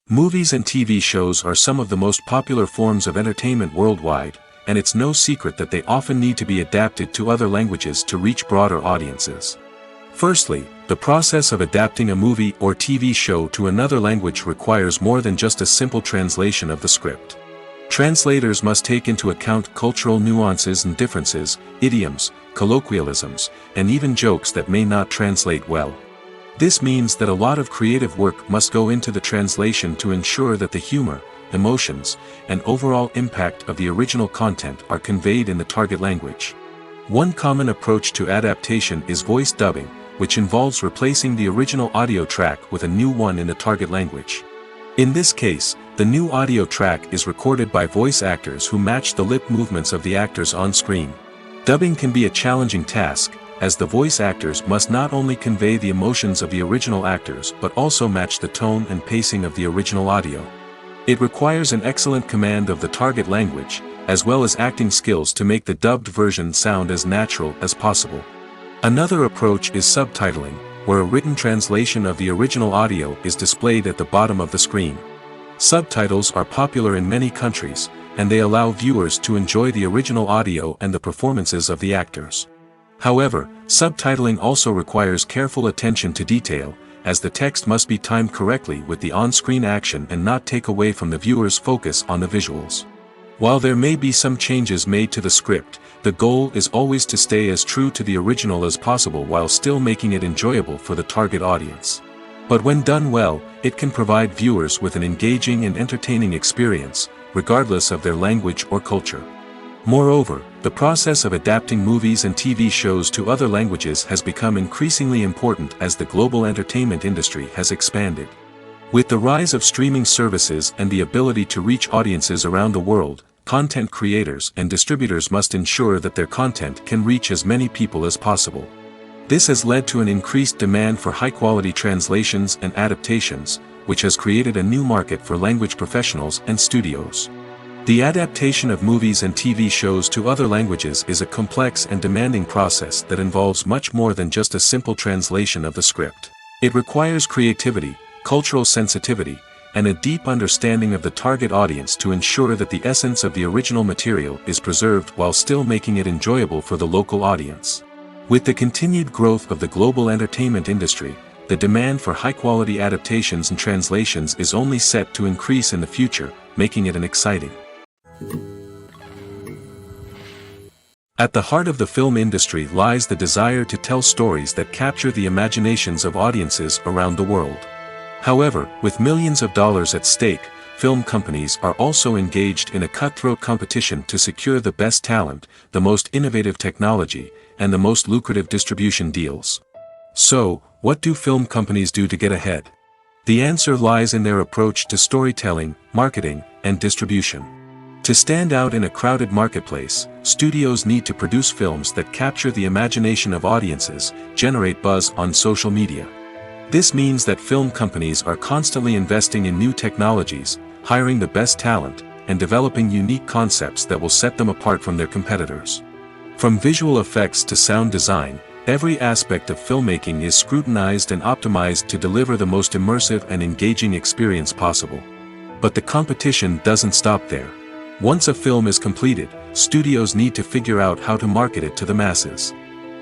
Movies and TV shows are some of the most popular forms of entertainment worldwide, and it's no secret that they often need to be adapted to other languages to reach broader audiences. Firstly, the process of adapting a movie or TV show to another language requires more than just a simple translation of the script. Translators must take into account cultural nuances and differences, idioms, colloquialisms, and even jokes that may not translate well. This means that a lot of creative work must go into the translation to ensure that the humor, emotions, and overall impact of the original content are conveyed in the target language. One common approach to adaptation is voice dubbing, which involves replacing the original audio track with a new one in the target language. In this case, the new audio track is recorded by voice actors who match the lip movements of the actors on screen. Dubbing can be a challenging task, as the voice actors must not only convey the emotions of the original actors but also match the tone and pacing of the original audio. It requires an excellent command of the target language, as well as acting skills to make the dubbed version sound as natural as possible. Another approach is subtitling, where a written translation of the original audio is displayed at the bottom of the screen. Subtitles are popular in many countries, and they allow viewers to enjoy the original audio and the performances of the actors. However, subtitling also requires careful attention to detail, as the text must be timed correctly with the on-screen action and not take away from the viewer's focus on the visuals. While there may be some changes made to the script, the goal is always to stay as true to the original as possible while still making it enjoyable for the target audience. But when done well, it can provide viewers with an engaging and entertaining experience, regardless of their language or culture. Moreover, the process of adapting movies and TV shows to other languages has become increasingly important as the global entertainment industry has expanded. With the rise of streaming services and the ability to reach audiences around the world, content creators and distributors must ensure that their content can reach as many people as possible. This has led to an increased demand for high-quality translations and adaptations, which has created a new market for language professionals and studios. The adaptation of movies and TV shows to other languages is a complex and demanding process that involves much more than just a simple translation of the script. It requires creativity, cultural sensitivity, and a deep understanding of the target audience to ensure that the essence of the original material is preserved while still making it enjoyable for the local audience. With the continued growth of the global entertainment industry, the demand for high-quality adaptations and translations is only set to increase in the future, making it an exciting. At the heart of the film industry lies the desire to tell stories that capture the imaginations of audiences around the world. However, with millions of dollars at stake, film companies are also engaged in a cutthroat competition to secure the best talent, the most innovative technology, and the most lucrative distribution deals. So, what do film companies do to get ahead? The answer lies in their approach to storytelling, marketing, and distribution. To stand out in a crowded marketplace, studios need to produce films that capture the imagination of audiences, generate buzz on social media. This means that film companies are constantly investing in new technologies, hiring the best talent, and developing unique concepts that will set them apart from their competitors. From visual effects to sound design, every aspect of filmmaking is scrutinized and optimized to deliver the most immersive and engaging experience possible. But the competition doesn't stop there. Once a film is completed, studios need to figure out how to market it to the masses.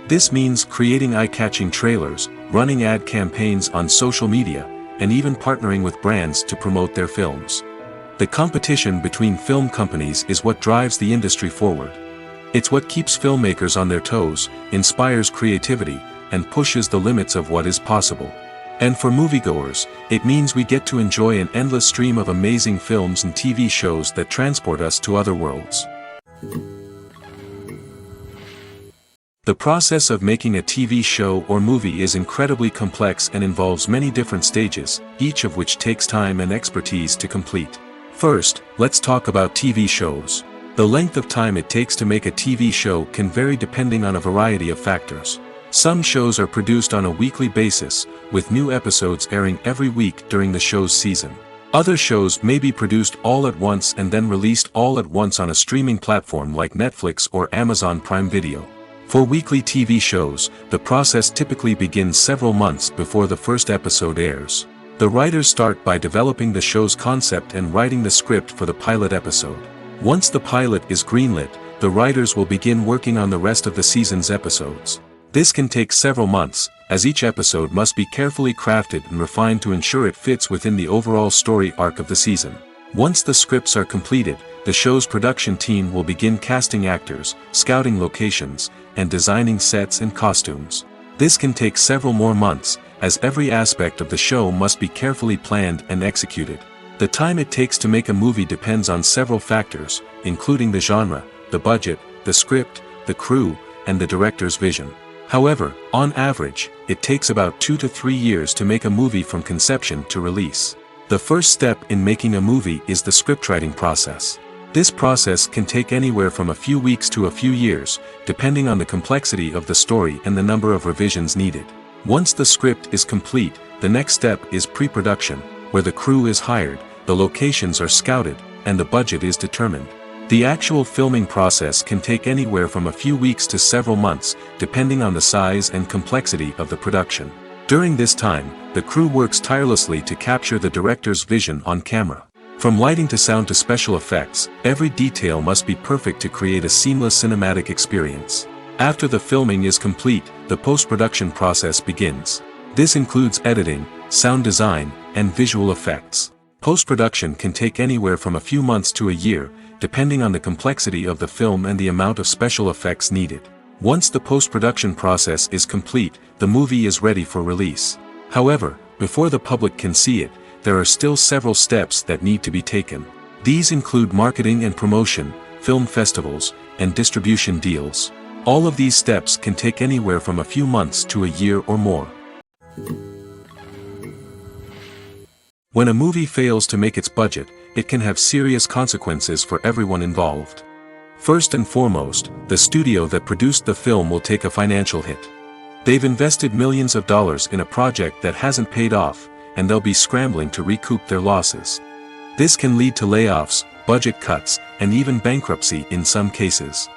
This means creating eye-catching trailers, running ad campaigns on social media, and even partnering with brands to promote their films. The competition between film companies is what drives the industry forward. It's what keeps filmmakers on their toes, inspires creativity, and pushes the limits of what is possible. And for moviegoers, it means we get to enjoy an endless stream of amazing films and TV shows that transport us to other worlds. The process of making a TV show or movie is incredibly complex and involves many different stages, each of which takes time and expertise to complete. First, let's talk about TV shows. The length of time it takes to make a TV show can vary depending on a variety of factors. Some shows are produced on a weekly basis, with new episodes airing every week during the show's season. Other shows may be produced all at once and then released all at once on a streaming platform like Netflix or Amazon Prime Video. For weekly TV shows, the process typically begins several months before the first episode airs. The writers start by developing the show's concept and writing the script for the pilot episode. Once the pilot is greenlit, the writers will begin working on the rest of the season's episodes. This can take several months, as each episode must be carefully crafted and refined to ensure it fits within the overall story arc of the season. Once the scripts are completed, the show's production team will begin casting actors, scouting locations, and designing sets and costumes. This can take several more months, as every aspect of the show must be carefully planned and executed. The time it takes to make a movie depends on several factors, including the genre, the budget, the script, the crew, and the director's vision. However, on average, it takes about 2 to 3 years to make a movie from conception to release. The first step in making a movie is the scriptwriting process. This process can take anywhere from a few weeks to a few years, depending on the complexity of the story and the number of revisions needed. Once the script is complete, the next step is pre-production, where the crew is hired, the locations are scouted, and the budget is determined. The actual filming process can take anywhere from a few weeks to several months, depending on the size and complexity of the production. During this time, the crew works tirelessly to capture the director's vision on camera. From lighting to sound to special effects, every detail must be perfect to create a seamless cinematic experience. After the filming is complete, the post-production process begins. This includes editing, sound design, and visual effects. Post-production can take anywhere from a few months to a year, depending on the complexity of the film and the amount of special effects needed. Once the post-production process is complete, the movie is ready for release. However, before the public can see it, there are still several steps that need to be taken. These include marketing and promotion, film festivals, and distribution deals. All of these steps can take anywhere from a few months to a year or more. When a movie fails to make its budget, it can have serious consequences for everyone involved. First and foremost, the studio that produced the film will take a financial hit. They've invested millions of dollars in a project that hasn't paid off, and they'll be scrambling to recoup their losses. This can lead to layoffs, budget cuts, and even bankruptcy in some cases.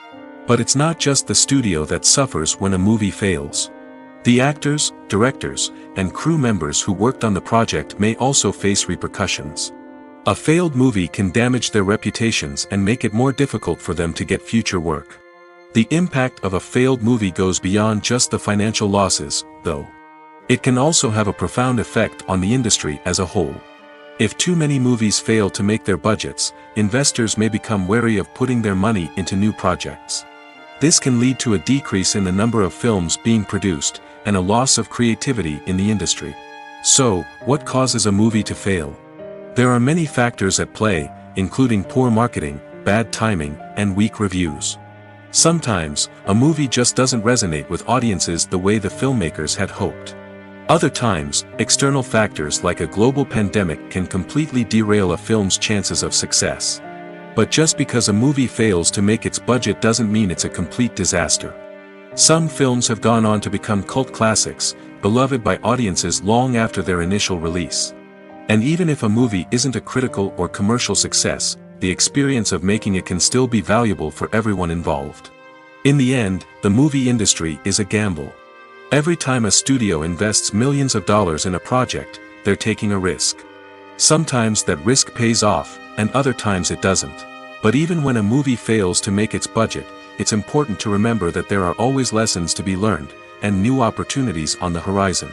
But it's not just the studio that suffers when a movie fails. The actors, directors, and crew members who worked on the project may also face repercussions. A failed movie can damage their reputations and make it more difficult for them to get future work. The impact of a failed movie goes beyond just the financial losses, though. It can also have a profound effect on the industry as a whole. If too many movies fail to make their budgets, investors may become wary of putting their money into new projects. This can lead to a decrease in the number of films being produced, and a loss of creativity in the industry. So, what causes a movie to fail? There are many factors at play, including poor marketing, bad timing, and weak reviews. Sometimes, a movie just doesn't resonate with audiences the way the filmmakers had hoped. Other times, external factors like a global pandemic can completely derail a film's chances of success. But just because a movie fails to make its budget doesn't mean it's a complete disaster. Some films have gone on to become cult classics, beloved by audiences long after their initial release. And even if a movie isn't a critical or commercial success, the experience of making it can still be valuable for everyone involved. In the end, the movie industry is a gamble. Every time a studio invests millions of dollars in a project, they're taking a risk. Sometimes that risk pays off, and other times it doesn't. But even when a movie fails to make its budget, it's important to remember that there are always lessons to be learned, and new opportunities on the horizon.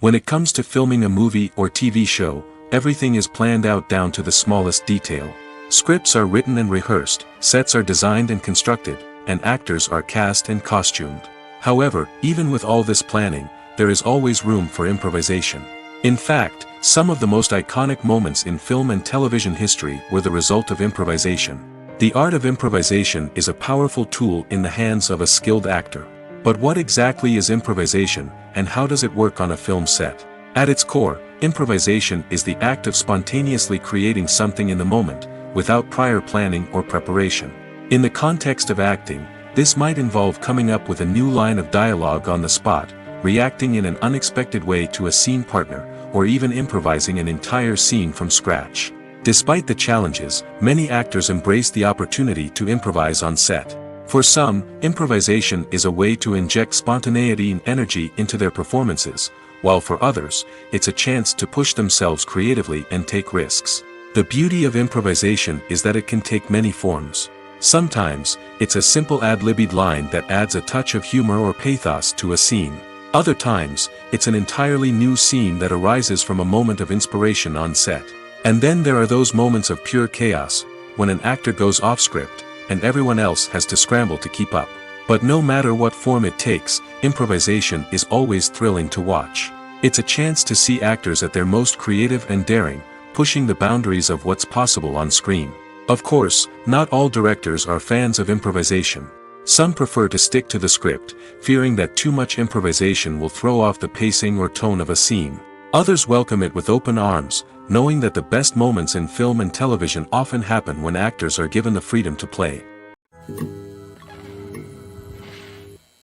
When it comes to filming a movie or TV show, everything is planned out down to the smallest detail. Scripts are written and rehearsed, sets are designed and constructed, and actors are cast and costumed. However, even with all this planning, there is always room for improvisation. In fact, some of the most iconic moments in film and television history were the result of improvisation. The art of improvisation is a powerful tool in the hands of a skilled actor. But what exactly is improvisation, and how does it work on a film set? At its core, improvisation is the act of spontaneously creating something in the moment, without prior planning or preparation. In the context of acting, this might involve coming up with a new line of dialogue on the spot, reacting in an unexpected way to a scene partner, or even improvising an entire scene from scratch. Despite the challenges, many actors embrace the opportunity to improvise on set. For some, improvisation is a way to inject spontaneity and energy into their performances, while for others, it's a chance to push themselves creatively and take risks. The beauty of improvisation is that it can take many forms. Sometimes, it's a simple ad-libbed line that adds a touch of humor or pathos to a scene. Other times, it's an entirely new scene that arises from a moment of inspiration on set. And then there are those moments of pure chaos, when an actor goes off script, and everyone else has to scramble to keep up. But no matter what form it takes, improvisation is always thrilling to watch. It's a chance to see actors at their most creative and daring, pushing the boundaries of what's possible on screen. Of course, not all directors are fans of improvisation. Some prefer to stick to the script, fearing that too much improvisation will throw off the pacing or tone of a scene. Others welcome it with open arms, knowing that the best moments in film and television often happen when actors are given the freedom to play.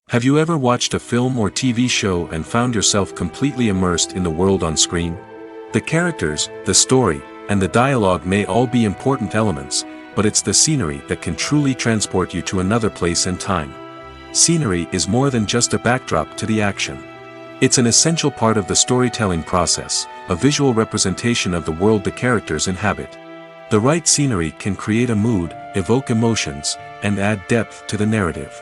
Have you ever watched a film or TV show and found yourself completely immersed in the world on screen? The characters, the story, and the dialogue may all be important elements, but it's the scenery that can truly transport you to another place and time. Scenery is more than just a backdrop to the action. It's an essential part of the storytelling process, a visual representation of the world the characters inhabit. The right scenery can create a mood, evoke emotions, and add depth to the narrative.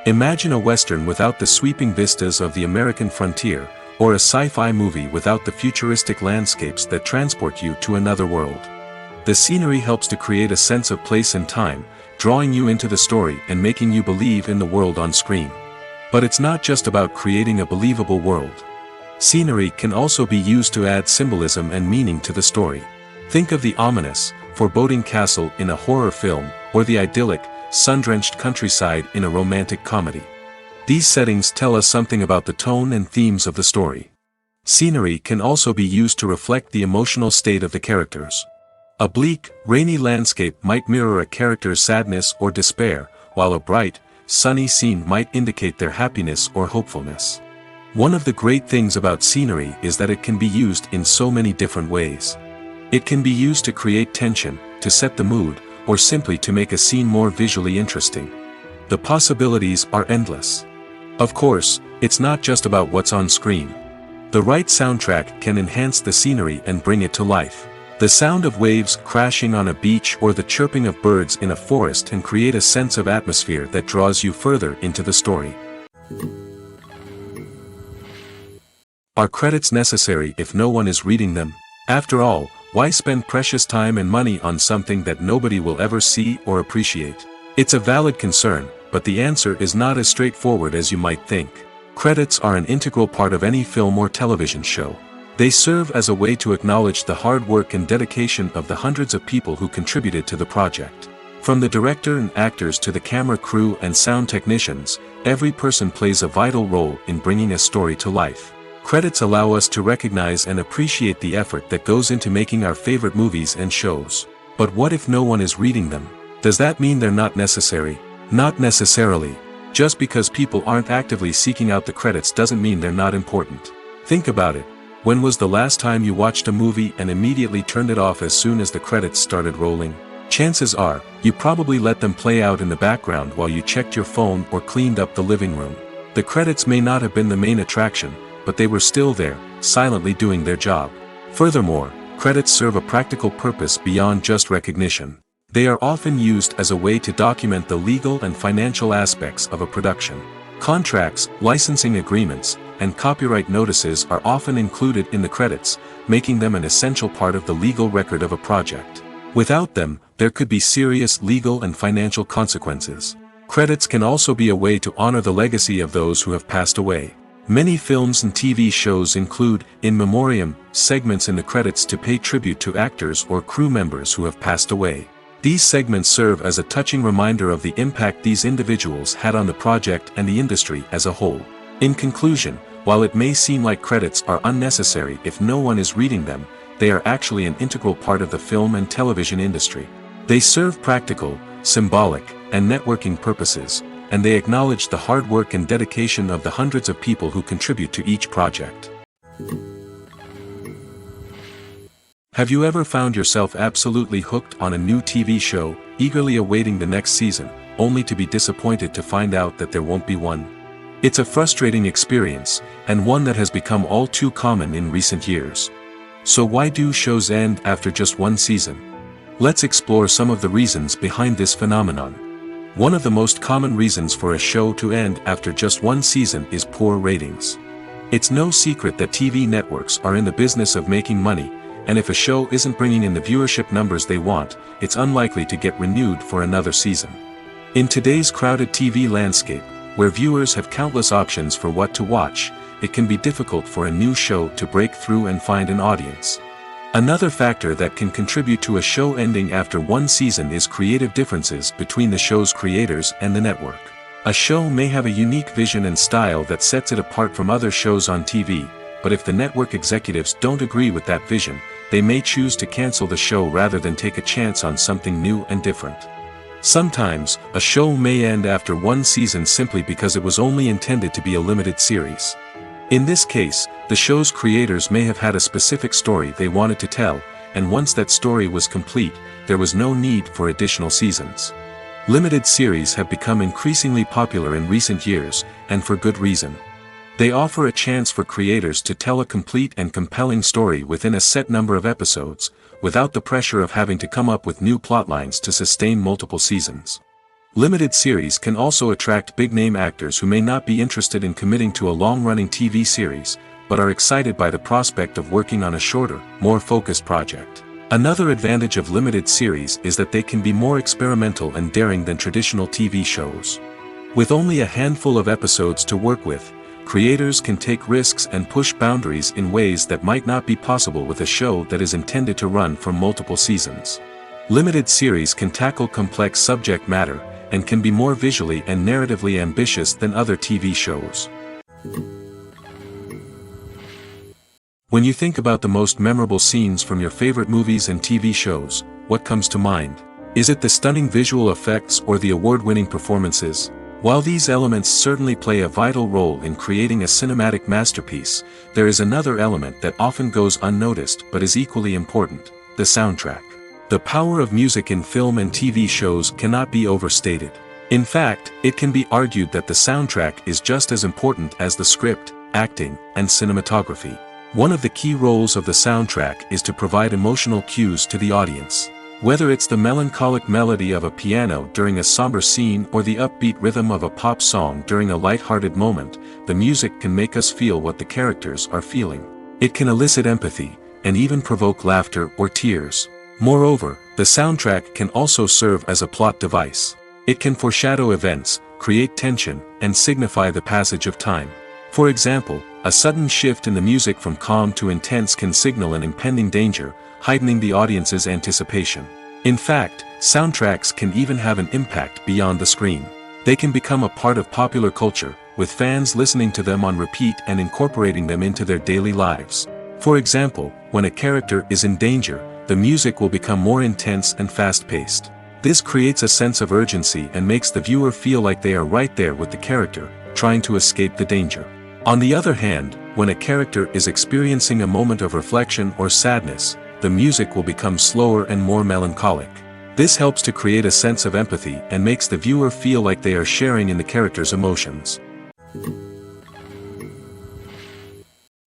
Imagine a Western without the sweeping vistas of the American frontier, or a sci-fi movie without the futuristic landscapes that transport you to another world. The scenery helps to create a sense of place and time, drawing you into the story and making you believe in the world on screen. But it's not just about creating a believable world. Scenery can also be used to add symbolism and meaning to the story. Think of the ominous, foreboding castle in a horror film, or the idyllic, sun-drenched countryside in a romantic comedy. These settings tell us something about the tone and themes of the story. Scenery can also be used to reflect the emotional state of the characters. A bleak, rainy landscape might mirror a character's sadness or despair, while a bright, sunny scene might indicate their happiness or hopefulness. One of the great things about scenery is that it can be used in so many different ways. It can be used to create tension, to set the mood, or simply to make a scene more visually interesting. The possibilities are endless. Of course, it's not just about what's on screen. The right soundtrack can enhance the scenery and bring it to life. The sound of waves crashing on a beach or the chirping of birds in a forest can create a sense of atmosphere that draws you further into the story. Are credits necessary if no one is reading them? After all, why spend precious time and money on something that nobody will ever see or appreciate? It's a valid concern, but the answer is not as straightforward as you might think. Credits are an integral part of any film or television show. They serve as a way to acknowledge the hard work and dedication of the hundreds of people who contributed to the project. From the director and actors to the camera crew and sound technicians, every person plays a vital role in bringing a story to life. Credits allow us to recognize and appreciate the effort that goes into making our favorite movies and shows. But what if no one is reading them? Does that mean they're not necessary? Not necessarily. Just because people aren't actively seeking out the credits doesn't mean they're not important. Think about it. When was the last time you watched a movie and immediately turned it off as soon as the credits started rolling? Chances are, you probably let them play out in the background while you checked your phone or cleaned up the living room. The credits may not have been the main attraction, but they were still there, silently doing their job. Furthermore, credits serve a practical purpose beyond just recognition. They are often used as a way to document the legal and financial aspects of a production. Contracts, licensing agreements, and copyright notices are often included in the credits, making them an essential part of the legal record of a project. Without them, there could be serious legal and financial consequences. Credits can also be a way to honor the legacy of those who have passed away. Many films and TV shows include, in memoriam, segments in the credits to pay tribute to actors or crew members who have passed away. These segments serve as a touching reminder of the impact these individuals had on the project and the industry as a whole. In conclusion, while it may seem like credits are unnecessary if no one is reading them, they are actually an integral part of the film and television industry. They serve practical, symbolic, and networking purposes, and they acknowledge the hard work and dedication of the hundreds of people who contribute to each project. Have you ever found yourself absolutely hooked on a new TV show, eagerly awaiting the next season, only to be disappointed to find out that there won't be one? It's a frustrating experience, and one that has become all too common in recent years. So why do shows end after just one season? Let's explore some of the reasons behind this phenomenon. One of the most common reasons for a show to end after just one season is poor ratings. It's no secret that TV networks are in the business of making money, and if a show isn't bringing in the viewership numbers they want, it's unlikely to get renewed for another season. In today's crowded TV landscape, where viewers have countless options for what to watch, it can be difficult for a new show to break through and find an audience. Another factor that can contribute to a show ending after one season is creative differences between the show's creators and the network. A show may have a unique vision and style that sets it apart from other shows on TV, but if the network executives don't agree with that vision, they may choose to cancel the show rather than take a chance on something new and different. Sometimes, a show may end after one season simply because it was only intended to be a limited series. In this case, the show's creators may have had a specific story they wanted to tell, and once that story was complete, there was no need for additional seasons. Limited series have become increasingly popular in recent years, and for good reason. They offer a chance for creators to tell a complete and compelling story within a set number of episodes, without the pressure of having to come up with new plotlines to sustain multiple seasons. Limited series can also attract big-name actors who may not be interested in committing to a long-running TV series, but are excited by the prospect of working on a shorter, more focused project. Another advantage of limited series is that they can be more experimental and daring than traditional TV shows. With only a handful of episodes to work with, creators can take risks and push boundaries in ways that might not be possible with a show that is intended to run for multiple seasons. Limited series can tackle complex subject matter, and can be more visually and narratively ambitious than other TV shows. When you think about the most memorable scenes from your favorite movies and TV shows, what comes to mind? Is it the stunning visual effects or the award-winning performances? While these elements certainly play a vital role in creating a cinematic masterpiece, there is another element that often goes unnoticed but is equally important: the soundtrack. The power of music in film and TV shows cannot be overstated. In fact, it can be argued that the soundtrack is just as important as the script, acting, and cinematography. One of the key roles of the soundtrack is to provide emotional cues to the audience. Whether it's the melancholic melody of a piano during a somber scene or the upbeat rhythm of a pop song during a light-hearted moment, the music can make us feel what the characters are feeling. It can elicit empathy, and even provoke laughter or tears. Moreover, the soundtrack can also serve as a plot device. It can foreshadow events, create tension, and signify the passage of time. For example, a sudden shift in the music from calm to intense can signal an impending danger, heightening the audience's anticipation. In fact, soundtracks can even have an impact beyond the screen. They can become a part of popular culture, with fans listening to them on repeat and incorporating them into their daily lives. For example, when a character is in danger, the music will become more intense and fast-paced. This creates a sense of urgency and makes the viewer feel like they are right there with the character, trying to escape the danger. On the other hand, when a character is experiencing a moment of reflection or sadness, the music will become slower and more melancholic. This helps to create a sense of empathy and makes the viewer feel like they are sharing in the character's emotions.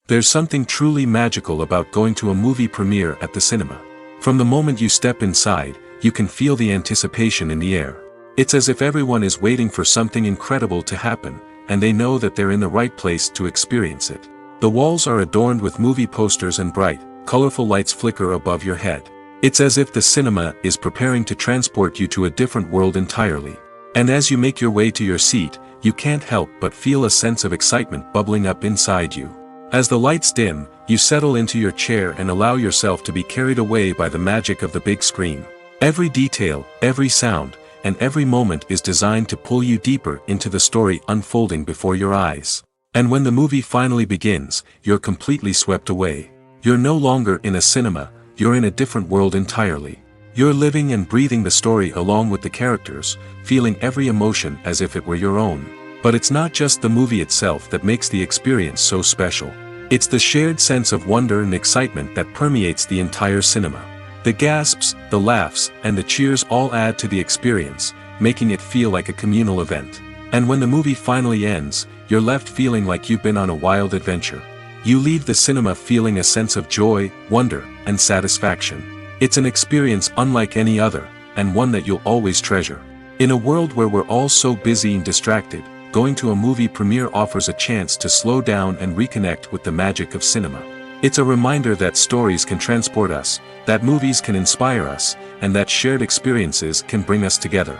There's something truly magical about going to a movie premiere at the cinema. From the moment you step inside, you can feel the anticipation in the air. It's as if everyone is waiting for something incredible to happen, and they know that they're in the right place to experience it. The walls are adorned with movie posters and bright, colorful lights flicker above your head. It's as if the cinema is preparing to transport you to a different world entirely. And as you make your way to your seat, you can't help but feel a sense of excitement bubbling up inside you. As the lights dim, you settle into your chair and allow yourself to be carried away by the magic of the big screen. Every detail, every sound, and every moment is designed to pull you deeper into the story unfolding before your eyes. And when the movie finally begins, you're completely swept away. You're no longer in a cinema, you're in a different world entirely. You're living and breathing the story along with the characters, feeling every emotion as if it were your own. But it's not just the movie itself that makes the experience so special. It's the shared sense of wonder and excitement that permeates the entire cinema. The gasps, the laughs, and the cheers all add to the experience, making it feel like a communal event. And when the movie finally ends, you're left feeling like you've been on a wild adventure. You leave the cinema feeling a sense of joy, wonder, and satisfaction. It's an experience unlike any other, and one that you'll always treasure. In a world where we're all so busy and distracted, going to a movie premiere offers a chance to slow down and reconnect with the magic of cinema. It's a reminder that stories can transport us, that movies can inspire us, and that shared experiences can bring us together.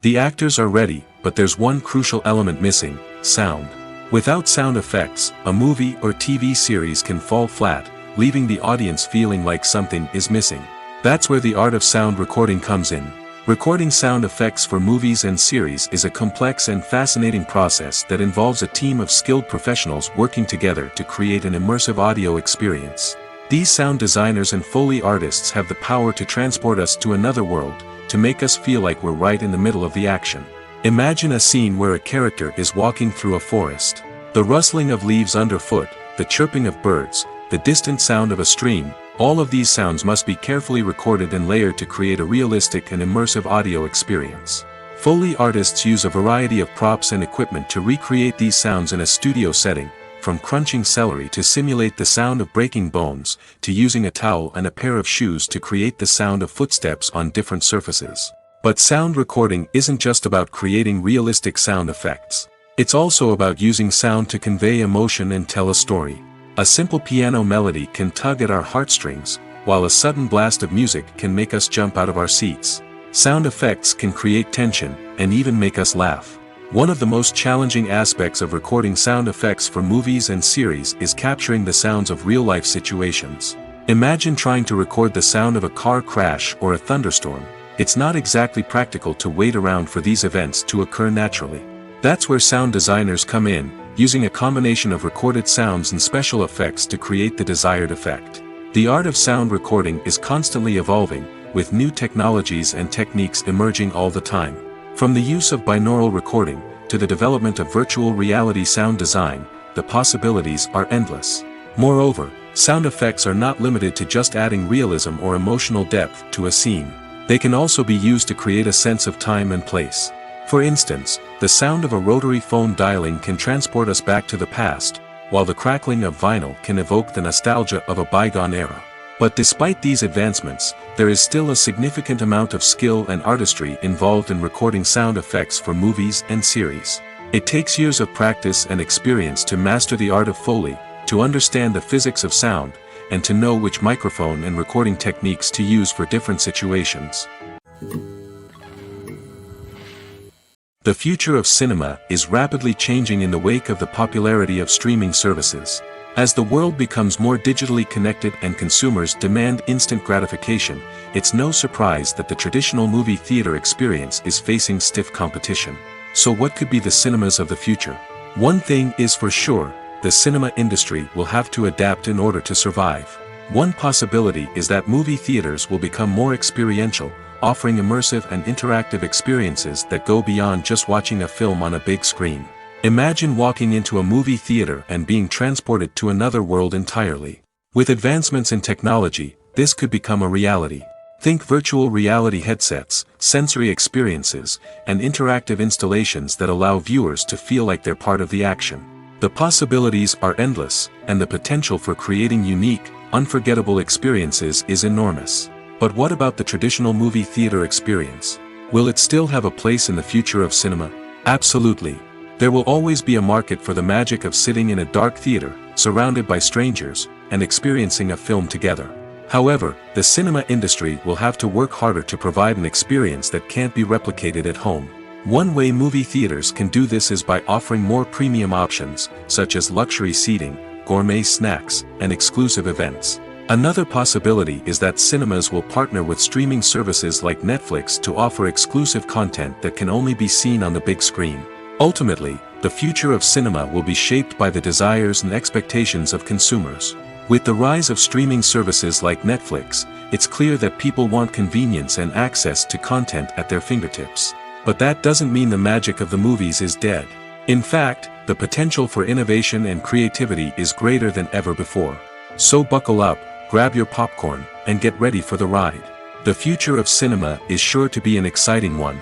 The actors are ready, but there's one crucial element missing: sound. Without sound effects, a movie or TV series can fall flat, leaving the audience feeling like something is missing. That's where the art of sound recording comes in. Recording sound effects for movies and series is a complex and fascinating process that involves a team of skilled professionals working together to create an immersive audio experience. These sound designers and Foley artists have the power to transport us to another world, to make us feel like we're right in the middle of the action. Imagine a scene where a character is walking through a forest. The rustling of leaves underfoot, the chirping of birds, the distant sound of a stream, all of these sounds must be carefully recorded and layered to create a realistic and immersive audio experience. Foley artists use a variety of props and equipment to recreate these sounds in a studio setting, from crunching celery to simulate the sound of breaking bones, to using a towel and a pair of shoes to create the sound of footsteps on different surfaces. But sound recording isn't just about creating realistic sound effects. It's also about using sound to convey emotion and tell a story. A simple piano melody can tug at our heartstrings, while a sudden blast of music can make us jump out of our seats. Sound effects can create tension, and even make us laugh. One of the most challenging aspects of recording sound effects for movies and series is capturing the sounds of real-life situations. Imagine trying to record the sound of a car crash or a thunderstorm. It's not exactly practical to wait around for these events to occur naturally. That's where sound designers come in, using a combination of recorded sounds and special effects to create the desired effect. The art of sound recording is constantly evolving, with new technologies and techniques emerging all the time. From the use of binaural recording, to the development of virtual reality sound design, the possibilities are endless. Moreover, sound effects are not limited to just adding realism or emotional depth to a scene. They can also be used to create a sense of time and place. For instance, the sound of a rotary phone dialing can transport us back to the past, while the crackling of vinyl can evoke the nostalgia of a bygone era. But despite these advancements, there is still a significant amount of skill and artistry involved in recording sound effects for movies and series. It takes years of practice and experience to master the art of Foley, to understand the physics of sound, and to know which microphone and recording techniques to use for different situations. The future of cinema is rapidly changing in the wake of the popularity of streaming services. As the world becomes more digitally connected and consumers demand instant gratification, it's no surprise that the traditional movie theater experience is facing stiff competition. So what could be the cinemas of the future? One thing is for sure: the cinema industry will have to adapt in order to survive. One possibility is that movie theaters will become more experiential, offering immersive and interactive experiences that go beyond just watching a film on a big screen. Imagine walking into a movie theater and being transported to another world entirely. With advancements in technology, this could become a reality. Think virtual reality headsets, sensory experiences, and interactive installations that allow viewers to feel like they're part of the action. The possibilities are endless, and the potential for creating unique, unforgettable experiences is enormous. But what about the traditional movie theater experience? Will it still have a place in the future of cinema? Absolutely. There will always be a market for the magic of sitting in a dark theater, surrounded by strangers, and experiencing a film together. However, the cinema industry will have to work harder to provide an experience that can't be replicated at home. One way movie theaters can do this is by offering more premium options, such as luxury seating, gourmet snacks, and exclusive events. Another possibility is that cinemas will partner with streaming services like Netflix to offer exclusive content that can only be seen on the big screen. Ultimately, the future of cinema will be shaped by the desires and expectations of consumers. With the rise of streaming services like Netflix, it's clear that people want convenience and access to content at their fingertips. But that doesn't mean the magic of the movies is dead. In fact, the potential for innovation and creativity is greater than ever before. So buckle up, grab your popcorn, and get ready for the ride. The future of cinema is sure to be an exciting one.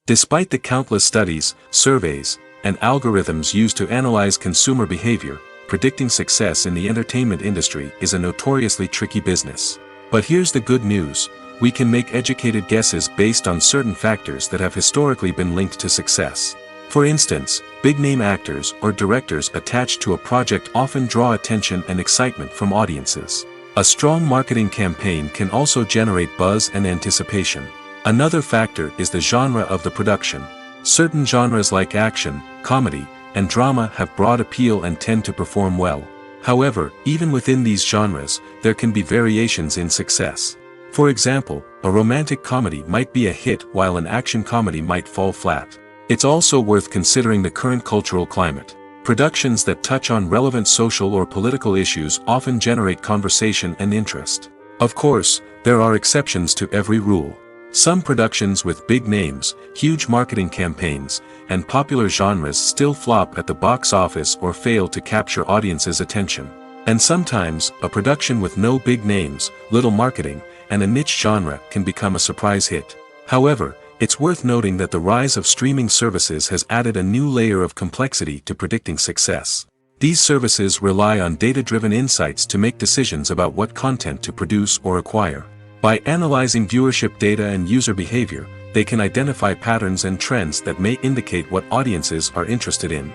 Despite the countless studies, surveys, and algorithms used to analyze consumer behavior, predicting success in the entertainment industry is a notoriously tricky business. But here's the good news: we can make educated guesses based on certain factors that have historically been linked to success. For instance, big-name actors or directors attached to a project often draw attention and excitement from audiences. A strong marketing campaign can also generate buzz and anticipation. Another factor is the genre of the production. Certain genres like action, comedy, and drama have broad appeal and tend to perform well. However, even within these genres, there can be variations in success. For example, a romantic comedy might be a hit while an action comedy might fall flat. It's also worth considering the current cultural climate. Productions that touch on relevant social or political issues often generate conversation and interest. Of course, there are exceptions to every rule. Some productions with big names, huge marketing campaigns, and popular genres still flop at the box office or fail to capture audiences' attention. And sometimes, a production with no big names, little marketing, and a niche genre can become a surprise hit. However, it's worth noting that the rise of streaming services has added a new layer of complexity to predicting success. These services rely on data-driven insights to make decisions about what content to produce or acquire. By analyzing viewership data and user behavior, they can identify patterns and trends that may indicate what audiences are interested in.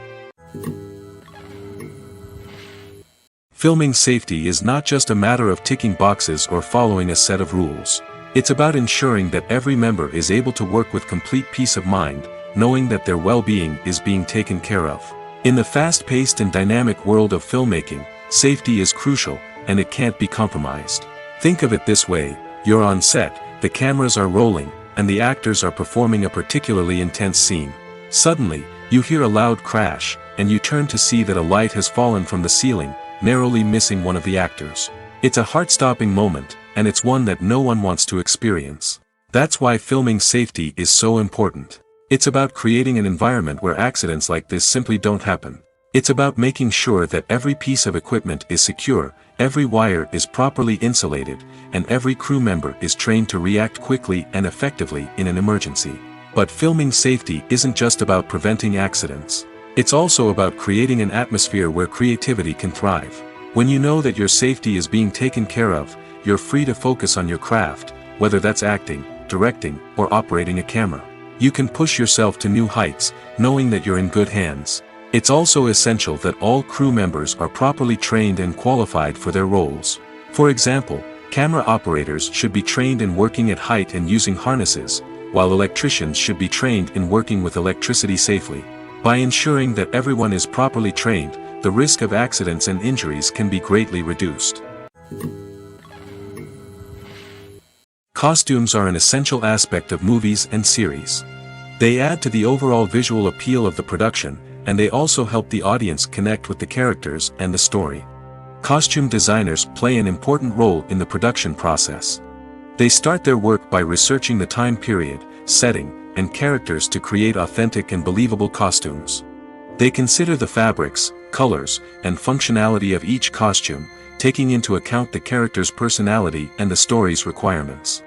Filming safety is not just a matter of ticking boxes or following a set of rules. It's about ensuring that every member is able to work with complete peace of mind, knowing that their well-being is being taken care of. In the fast-paced and dynamic world of filmmaking, safety is crucial, and it can't be compromised. Think of it this way: you're on set, the cameras are rolling, and the actors are performing a particularly intense scene. Suddenly, you hear a loud crash, and you turn to see that a light has fallen from the ceiling, narrowly missing one of the actors. It's a heart-stopping moment, and it's one that no one wants to experience. That's why filming safety is so important. It's about creating an environment where accidents like this simply don't happen. It's about making sure that every piece of equipment is secure, every wire is properly insulated, and every crew member is trained to react quickly and effectively in an emergency. But filming safety isn't just about preventing accidents. It's also about creating an atmosphere where creativity can thrive. When you know that your safety is being taken care of, you're free to focus on your craft, whether that's acting, directing, or operating a camera. You can push yourself to new heights, knowing that you're in good hands. It's also essential that all crew members are properly trained and qualified for their roles. For example, camera operators should be trained in working at height and using harnesses, while electricians should be trained in working with electricity safely. By ensuring that everyone is properly trained, the risk of accidents and injuries can be greatly reduced. Costumes are an essential aspect of movies and series. They add to the overall visual appeal of the production, and they also help the audience connect with the characters and the story. Costume designers play an important role in the production process. They start their work by researching the time period, setting, and characters to create authentic and believable costumes. They consider the fabrics, colors, and functionality of each costume, taking into account the character's personality and the story's requirements.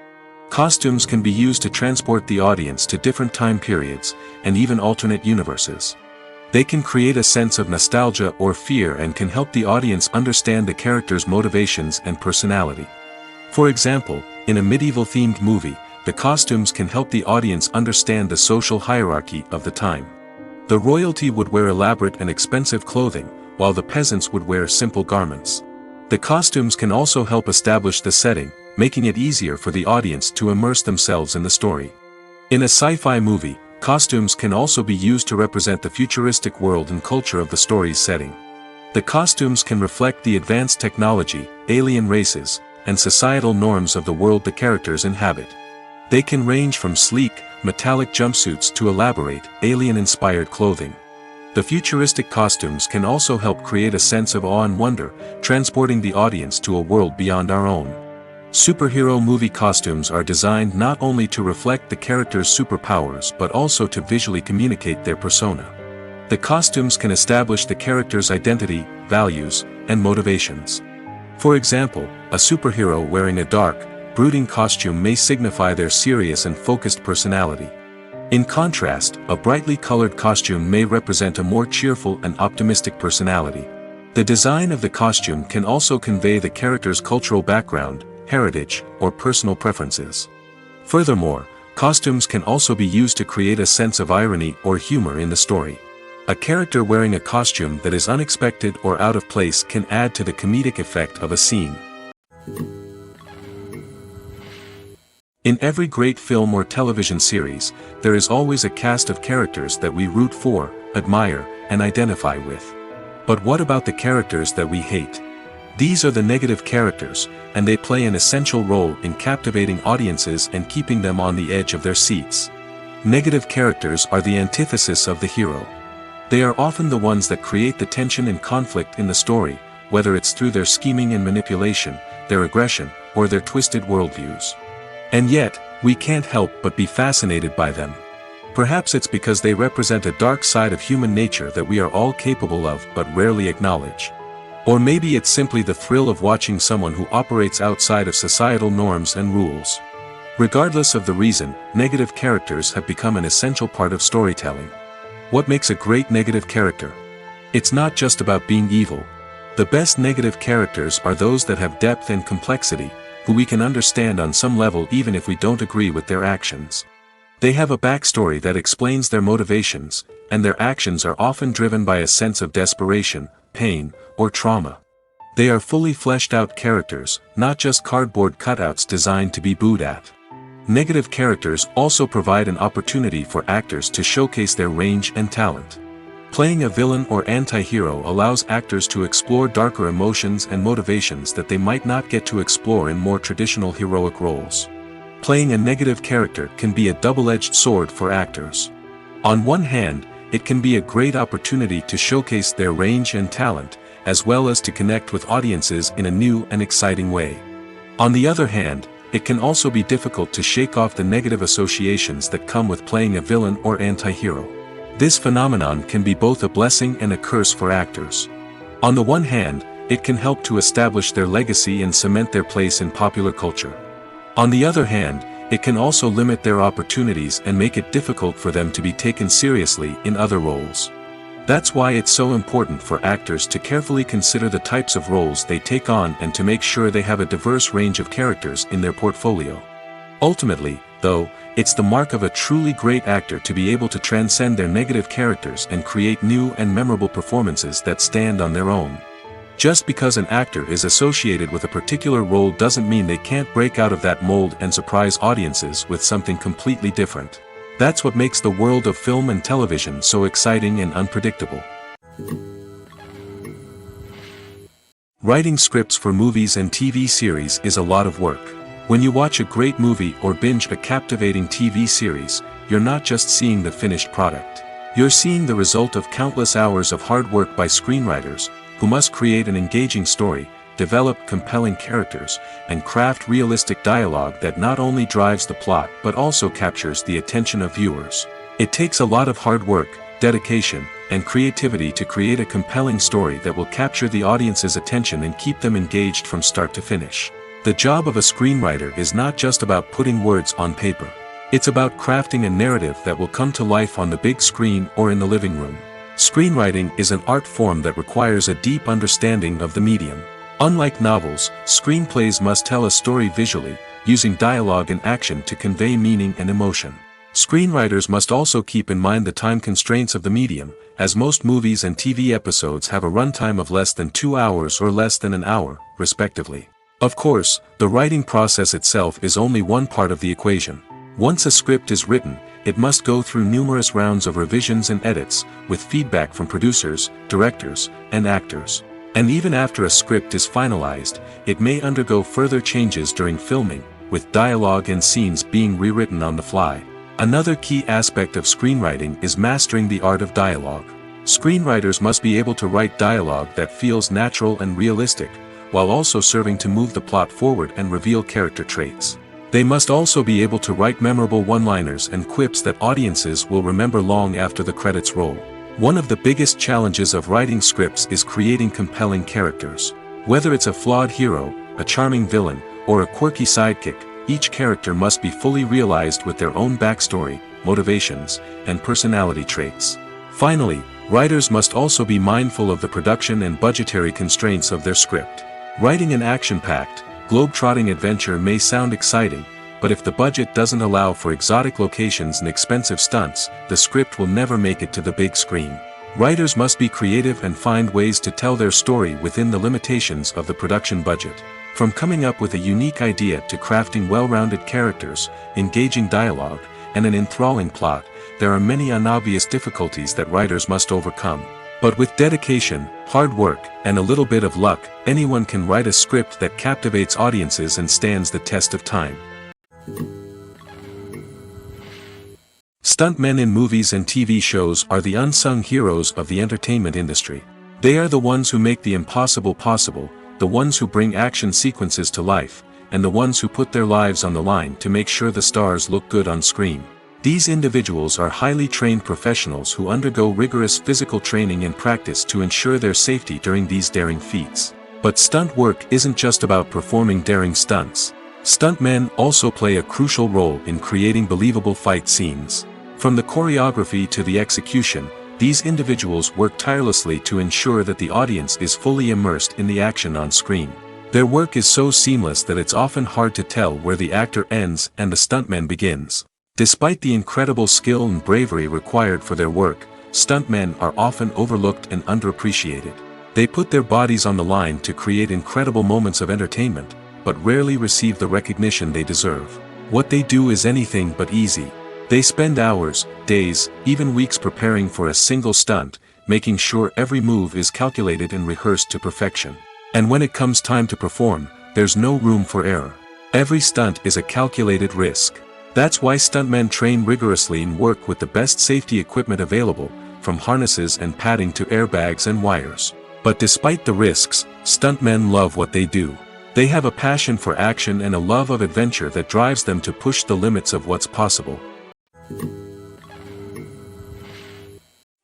Costumes can be used to transport the audience to different time periods, and even alternate universes. They can create a sense of nostalgia or fear and can help the audience understand the character's motivations and personality. For example, in a medieval-themed movie, the costumes can help the audience understand the social hierarchy of the time. The royalty would wear elaborate and expensive clothing, while the peasants would wear simple garments. The costumes can also help establish the setting, making it easier for the audience to immerse themselves in the story. In a sci-fi movie, costumes can also be used to represent the futuristic world and culture of the story's setting. The costumes can reflect the advanced technology, alien races, and societal norms of the world the characters inhabit. They can range from sleek, metallic jumpsuits to elaborate, alien-inspired clothing. The futuristic costumes can also help create a sense of awe and wonder, transporting the audience to a world beyond our own. Superhero movie costumes are designed not only to reflect the character's superpowers but also to visually communicate their persona. The costumes can establish the character's identity, values, and motivations. For example, a superhero wearing a dark, brooding costume may signify their serious and focused personality. In contrast, a brightly colored costume may represent a more cheerful and optimistic personality. The design of the costume can also convey the character's cultural background, heritage, or personal preferences. Furthermore, costumes can also be used to create a sense of irony or humor in the story. A character wearing a costume that is unexpected or out of place can add to the comedic effect of a scene. In every great film or television series, there is always a cast of characters that we root for, admire, and identify with. But what about the characters that we hate? These are the negative characters, and they play an essential role in captivating audiences and keeping them on the edge of their seats. Negative characters are the antithesis of the hero. They are often the ones that create the tension and conflict in the story, whether it's through their scheming and manipulation, their aggression, or their twisted worldviews. And yet, we can't help but be fascinated by them. Perhaps it's because they represent a dark side of human nature that we are all capable of but rarely acknowledge. Or maybe it's simply the thrill of watching someone who operates outside of societal norms and rules. Regardless of the reason, negative characters have become an essential part of storytelling. What makes a great negative character? It's not just about being evil. The best negative characters are those that have depth and complexity, who we can understand on some level even if we don't agree with their actions. They have a backstory that explains their motivations, and their actions are often driven by a sense of desperation, pain, or trauma. They are fully fleshed out characters, not just cardboard cutouts designed to be booed at. Negative characters also provide an opportunity for actors to showcase their range and talent. Playing a villain or anti-hero allows actors to explore darker emotions and motivations that they might not get to explore in more traditional heroic roles. Playing a negative character can be a double-edged sword for actors. On one hand, it can be a great opportunity to showcase their range and talent, as well as to connect with audiences in a new and exciting way. On the other hand, it can also be difficult to shake off the negative associations that come with playing a villain or anti-hero. This phenomenon can be both a blessing and a curse for actors. On the one hand, it can help to establish their legacy and cement their place in popular culture. On the other hand, it can also limit their opportunities and make it difficult for them to be taken seriously in other roles. That's why it's so important for actors to carefully consider the types of roles they take on and to make sure they have a diverse range of characters in their portfolio. Ultimately, though, it's the mark of a truly great actor to be able to transcend their negative characters and create new and memorable performances that stand on their own. Just because an actor is associated with a particular role doesn't mean they can't break out of that mold and surprise audiences with something completely different. That's what makes the world of film and television so exciting and unpredictable. Writing scripts for movies and TV series is a lot of work. When you watch a great movie or binge a captivating TV series, you're not just seeing the finished product. You're seeing the result of countless hours of hard work by screenwriters, who must create an engaging story, develop compelling characters, and craft realistic dialogue that not only drives the plot but also captures the attention of viewers. It takes a lot of hard work, dedication, and creativity to create a compelling story that will capture the audience's attention and keep them engaged from start to finish. The job of a screenwriter is not just about putting words on paper. It's about crafting a narrative that will come to life on the big screen or in the living room. Screenwriting is an art form that requires a deep understanding of the medium. Unlike novels, screenplays must tell a story visually, using dialogue and action to convey meaning and emotion. Screenwriters must also keep in mind the time constraints of the medium, as most movies and TV episodes have a runtime of less than 2 hours or less than an hour, respectively. Of course, the writing process itself is only one part of the equation. Once a script is written, it must go through numerous rounds of revisions and edits, with feedback from producers, directors, and actors. And even after a script is finalized, it may undergo further changes during filming, with dialogue and scenes being rewritten on the fly. Another key aspect of screenwriting is mastering the art of dialogue. Screenwriters must be able to write dialogue that feels natural and realistic, while also serving to move the plot forward and reveal character traits. They must also be able to write memorable one-liners and quips that audiences will remember long after the credits roll. One of the biggest challenges of writing scripts is creating compelling characters. Whether it's a flawed hero, a charming villain, or a quirky sidekick, each character must be fully realized with their own backstory, motivations, and personality traits. Finally, Writers must also be mindful of the production and budgetary constraints of their script. Writing an action-packed, globe-trotting adventure may sound exciting, but if the budget doesn't allow for exotic locations and expensive stunts, the script will never make it to the big screen. Writers must be creative and find ways to tell their story within the limitations of the production budget. From coming up with a unique idea to crafting well-rounded characters, engaging dialogue, and an enthralling plot, there are many unobvious difficulties that writers must overcome. But with dedication, hard work, and a little bit of luck, anyone can write a script that captivates audiences and stands the test of time. Stuntmen in movies and TV shows are the unsung heroes of the entertainment industry. They are the ones who make the impossible possible, the ones who bring action sequences to life, and the ones who put their lives on the line to make sure the stars look good on screen. These individuals are highly trained professionals who undergo rigorous physical training and practice to ensure their safety during these daring feats. But stunt work isn't just about performing daring stunts. Stuntmen also play a crucial role in creating believable fight scenes. From the choreography to the execution, these individuals work tirelessly to ensure that the audience is fully immersed in the action on screen. Their work is so seamless that it's often hard to tell where the actor ends and the stuntman begins. Despite the incredible skill and bravery required for their work, stuntmen are often overlooked and underappreciated. They put their bodies on the line to create incredible moments of entertainment, but rarely receive the recognition they deserve. What they do is anything but easy. They spend hours, days, even weeks preparing for a single stunt, making sure every move is calculated and rehearsed to perfection. And when it comes time to perform, there's no room for error. Every stunt is a calculated risk. That's why stuntmen train rigorously and work with the best safety equipment available, from harnesses and padding to airbags and wires. But despite the risks, stuntmen love what they do. They have a passion for action and a love of adventure that drives them to push the limits of what's possible.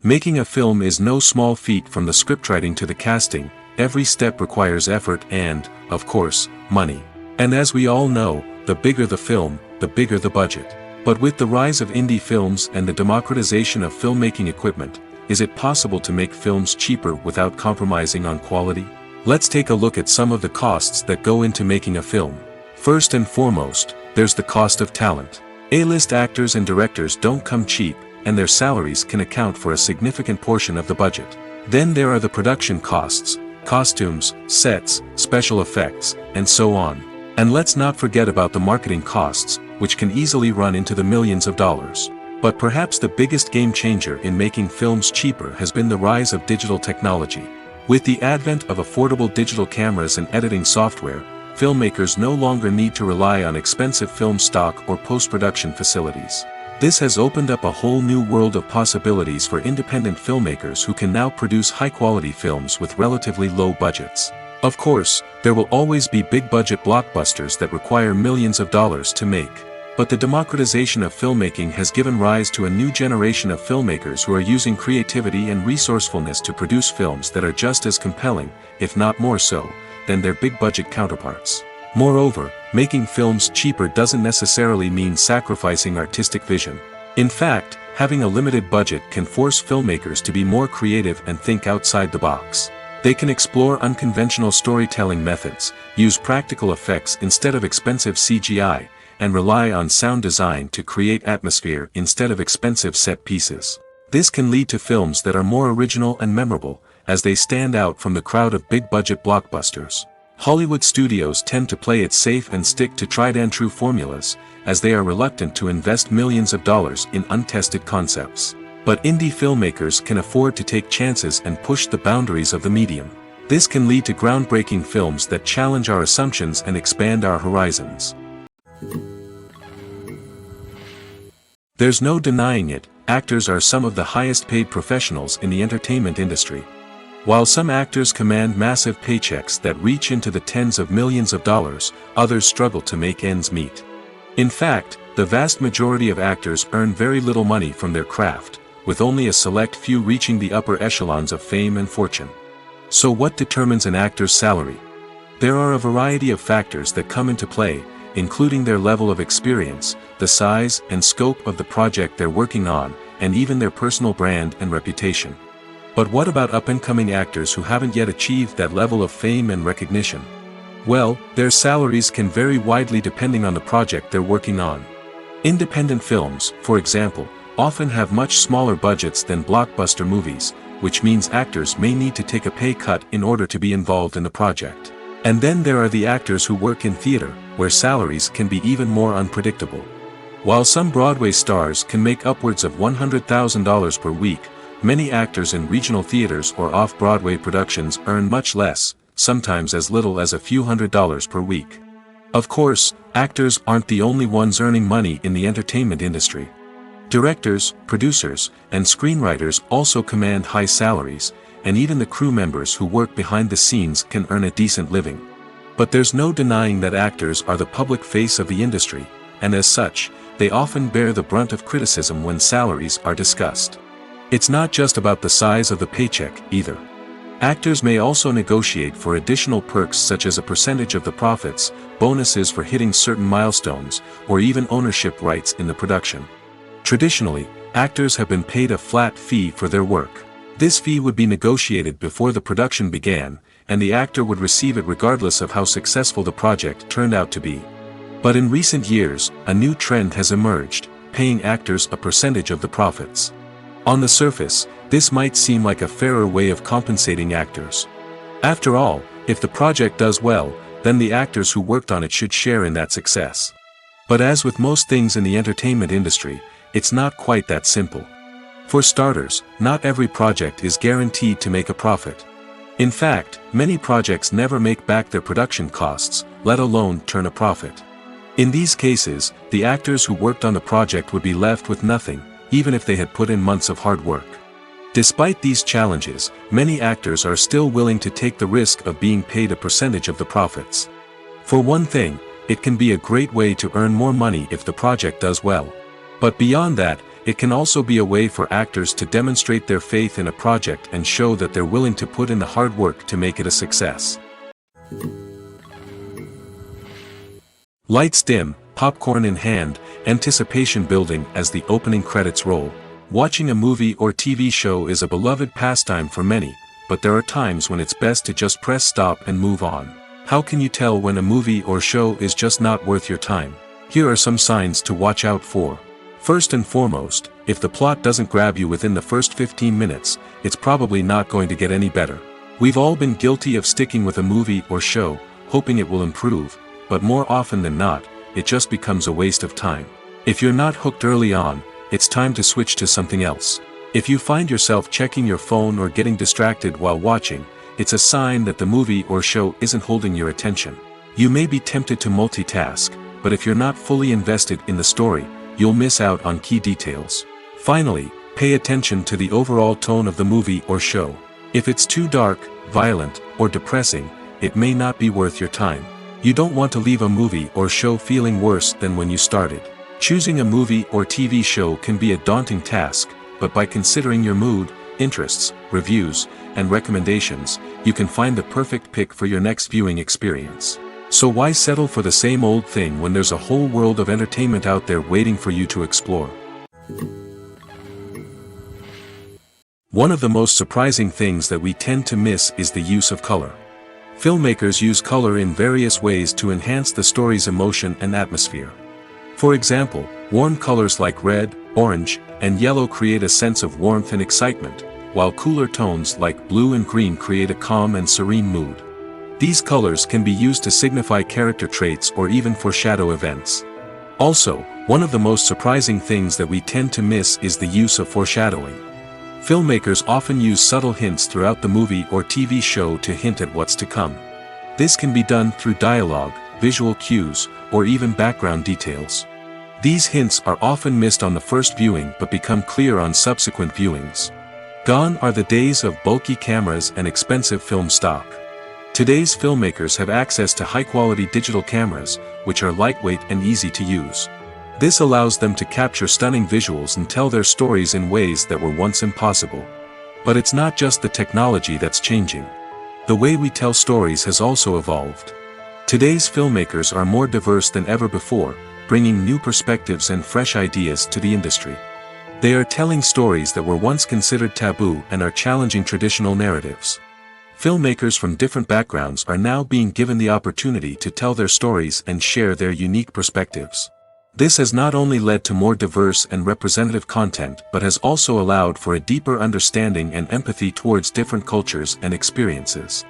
Making a film is no small feat. From the scriptwriting to the casting, every step requires effort and, of course, money. And as we all know, the bigger the film, the bigger the budget. But with the rise of indie films and the democratization of filmmaking equipment, is it possible to make films cheaper without compromising on quality? Let's take a look at some of the costs that go into making a film. First and foremost, there's the cost of talent. A-list actors and directors don't come cheap, and their salaries can account for a significant portion of the budget. Then there are the production costs, costumes, sets, special effects, and so on. And let's not forget about the marketing costs, which can easily run into the millions of dollars. But perhaps the biggest game changer in making films cheaper has been the rise of digital technology. With the advent of affordable digital cameras and editing software, filmmakers no longer need to rely on expensive film stock or post-production facilities. This has opened up a whole new world of possibilities for independent filmmakers who can now produce high-quality films with relatively low budgets. Of course, there will always be big-budget blockbusters that require millions of dollars to make. But the democratization of filmmaking has given rise to a new generation of filmmakers who are using creativity and resourcefulness to produce films that are just as compelling, if not more so, than their big-budget counterparts. Moreover, making films cheaper doesn't necessarily mean sacrificing artistic vision. In fact, having a limited budget can force filmmakers to be more creative and think outside the box. They can explore unconventional storytelling methods, use practical effects instead of expensive CGI, and rely on sound design to create atmosphere instead of expensive set pieces. This can lead to films that are more original and memorable, as they stand out from the crowd of big-budget blockbusters. Hollywood studios tend to play it safe and stick to tried-and-true formulas, as they are reluctant to invest millions of dollars in untested concepts. But indie filmmakers can afford to take chances and push the boundaries of the medium. This can lead to groundbreaking films that challenge our assumptions and expand our horizons. There's no denying it, actors are some of the highest-paid professionals in the entertainment industry. While some actors command massive paychecks that reach into the tens of millions of dollars, others struggle to make ends meet. In fact, the vast majority of actors earn very little money from their craft, with only a select few reaching the upper echelons of fame and fortune. So what determines an actor's salary? There are a variety of factors that come into play, including their level of experience, the size and scope of the project they're working on, and even their personal brand and reputation. But what about up-and-coming actors who haven't yet achieved that level of fame and recognition? Well, their salaries can vary widely depending on the project they're working on. Independent films, for example, often have much smaller budgets than blockbuster movies, which means actors may need to take a pay cut in order to be involved in the project. And then there are the actors who work in theater, where salaries can be even more unpredictable. While some Broadway stars can make upwards of $100,000 per week, many actors in regional theaters or off-Broadway productions earn much less, sometimes as little as a few $100s per week. Of course, actors aren't the only ones earning money in the entertainment industry. Directors, producers, and screenwriters also command high salaries, and even the crew members who work behind the scenes can earn a decent living. But there's no denying that actors are the public face of the industry, and as such, they often bear the brunt of criticism when salaries are discussed. It's not just about the size of the paycheck, either. Actors may also negotiate for additional perks such as a percentage of the profits, bonuses for hitting certain milestones, or even ownership rights in the production. Traditionally, actors have been paid a flat fee for their work. This fee would be negotiated before the production began, and the actor would receive it regardless of how successful the project turned out to be. But in recent years, a new trend has emerged, paying actors a percentage of the profits. On the surface, this might seem like a fairer way of compensating actors. After all, if the project does well, then the actors who worked on it should share in that success. But as with most things in the entertainment industry, it's not quite that simple. For starters, not every project is guaranteed to make a profit. In fact, many projects never make back their production costs, let alone turn a profit. In these cases, the actors who worked on the project would be left with nothing, even if they had put in months of hard work. Despite these challenges, many actors are still willing to take the risk of being paid a percentage of the profits. For one thing, it can be a great way to earn more money if the project does well. But beyond that, it can also be a way for actors to demonstrate their faith in a project and show that they're willing to put in the hard work to make it a success. Lights dim, popcorn in hand, anticipation building as the opening credits roll. Watching a movie or TV show is a beloved pastime for many, but there are times when it's best to just press stop and move on. How can you tell when a movie or show is just not worth your time? Here are some signs to watch out for. First and foremost, if the plot doesn't grab you within the first 15 minutes, it's probably not going to get any better. We've all been guilty of sticking with a movie or show, hoping it will improve, but more often than not, it just becomes a waste of time. If you're not hooked early on, it's time to switch to something else. If you find yourself checking your phone or getting distracted while watching, it's a sign that the movie or show isn't holding your attention. You may be tempted to multitask, but if you're not fully invested in the story, you'll miss out on key details. Finally, pay attention to the overall tone of the movie or show. If it's too dark, violent, or depressing, it may not be worth your time. You don't want to leave a movie or show feeling worse than when you started. Choosing a movie or TV show can be a daunting task, but by considering your mood, interests, reviews, and recommendations, you can find the perfect pick for your next viewing experience. So why settle for the same old thing when there's a whole world of entertainment out there waiting for you to explore? One of the most surprising things that we tend to miss is the use of color. Filmmakers use color in various ways to enhance the story's emotion and atmosphere. For example, warm colors like red, orange, and yellow create a sense of warmth and excitement, while cooler tones like blue and green create a calm and serene mood. These colors can be used to signify character traits or even foreshadow events. Also, one of the most surprising things that we tend to miss is the use of foreshadowing. Filmmakers often use subtle hints throughout the movie or TV show to hint at what's to come. This can be done through dialogue, visual cues, or even background details. These hints are often missed on the first viewing but become clear on subsequent viewings. Gone are the days of bulky cameras and expensive film stock. Today's filmmakers have access to high-quality digital cameras, which are lightweight and easy to use. This allows them to capture stunning visuals and tell their stories in ways that were once impossible. But it's not just the technology that's changing. The way we tell stories has also evolved. Today's filmmakers are more diverse than ever before, bringing new perspectives and fresh ideas to the industry. They are telling stories that were once considered taboo and are challenging traditional narratives. Filmmakers from different backgrounds are now being given the opportunity to tell their stories and share their unique perspectives. This has not only led to more diverse and representative content but has also allowed for a deeper understanding and empathy towards different cultures and experiences.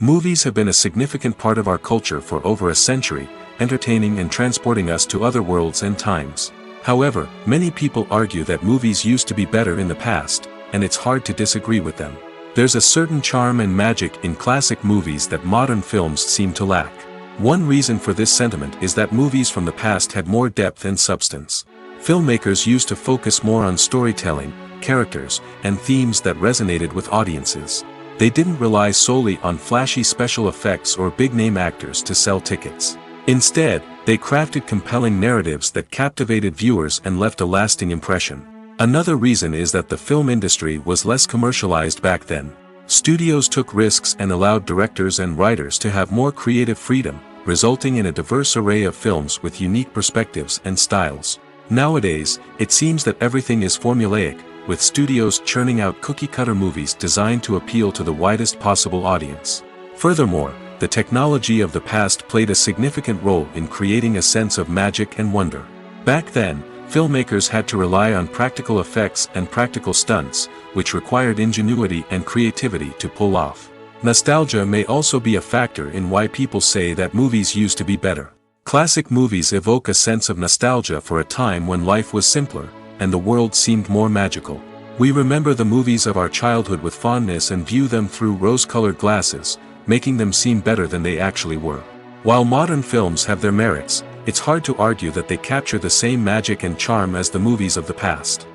Movies have been a significant part of our culture for over a century, entertaining and transporting us to other worlds and times. However, many people argue that movies used to be better in the past, and it's hard to disagree with them. There's a certain charm and magic in classic movies that modern films seem to lack. One reason for this sentiment is that movies from the past had more depth and substance. Filmmakers used to focus more on storytelling, characters, and themes that resonated with audiences. They didn't rely solely on flashy special effects or big-name actors to sell tickets. Instead, they crafted compelling narratives that captivated viewers and left a lasting impression. Another reason is that the film industry was less commercialized back then. Studios took risks and allowed directors and writers to have more creative freedom, resulting in a diverse array of films with unique perspectives and styles. Nowadays, it seems that everything is formulaic, with studios churning out cookie-cutter movies designed to appeal to the widest possible audience. Furthermore, the technology of the past played a significant role in creating a sense of magic and wonder. Back then, filmmakers had to rely on practical effects and practical stunts, which required ingenuity and creativity to pull off. Nostalgia may also be a factor in why people say that movies used to be better. Classic movies evoke a sense of nostalgia for a time when life was simpler, and the world seemed more magical. We remember the movies of our childhood with fondness and view them through rose-colored glasses, making them seem better than they actually were. While modern films have their merits, it's hard to argue that they capture the same magic and charm as the movies of the past.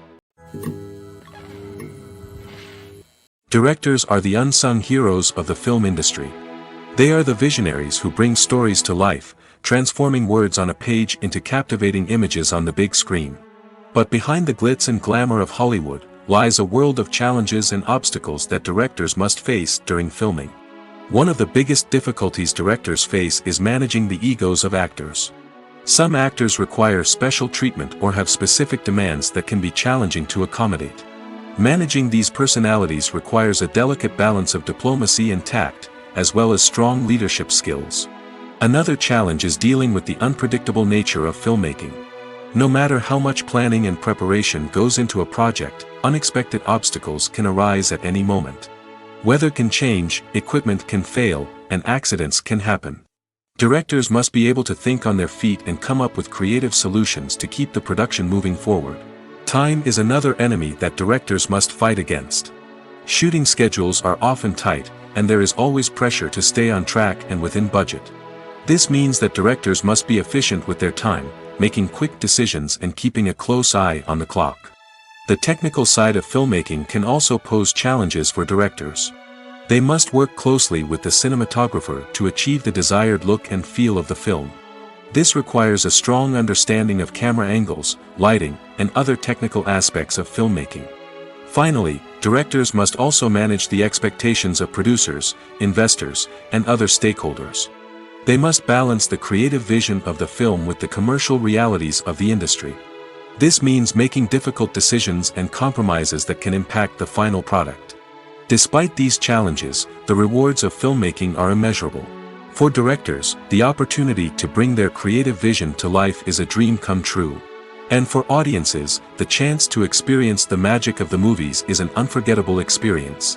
Directors are the unsung heroes of the film industry. They are the visionaries who bring stories to life, transforming words on a page into captivating images on the big screen. But behind the glitz and glamour of Hollywood, lies a world of challenges and obstacles that directors must face during filming. One of the biggest difficulties directors face is managing the egos of actors. Some actors require special treatment or have specific demands that can be challenging to accommodate. Managing these personalities requires a delicate balance of diplomacy and tact, as well as strong leadership skills. Another challenge is dealing with the unpredictable nature of filmmaking. No matter how much planning and preparation goes into a project, unexpected obstacles can arise at any moment. Weather can change, equipment can fail, and accidents can happen. Directors must be able to think on their feet and come up with creative solutions to keep the production moving forward. Time is another enemy that directors must fight against. Shooting schedules are often tight, and there is always pressure to stay on track and within budget. This means that directors must be efficient with their time, making quick decisions and keeping a close eye on the clock. The technical side of filmmaking can also pose challenges for directors. They must work closely with the cinematographer to achieve the desired look and feel of the film. This requires a strong understanding of camera angles, lighting, and other technical aspects of filmmaking. Finally, directors must also manage the expectations of producers, investors, and other stakeholders. They must balance the creative vision of the film with the commercial realities of the industry. This means making difficult decisions and compromises that can impact the final product. Despite these challenges, the rewards of filmmaking are immeasurable. For directors, the opportunity to bring their creative vision to life is a dream come true. And for audiences, the chance to experience the magic of the movies is an unforgettable experience.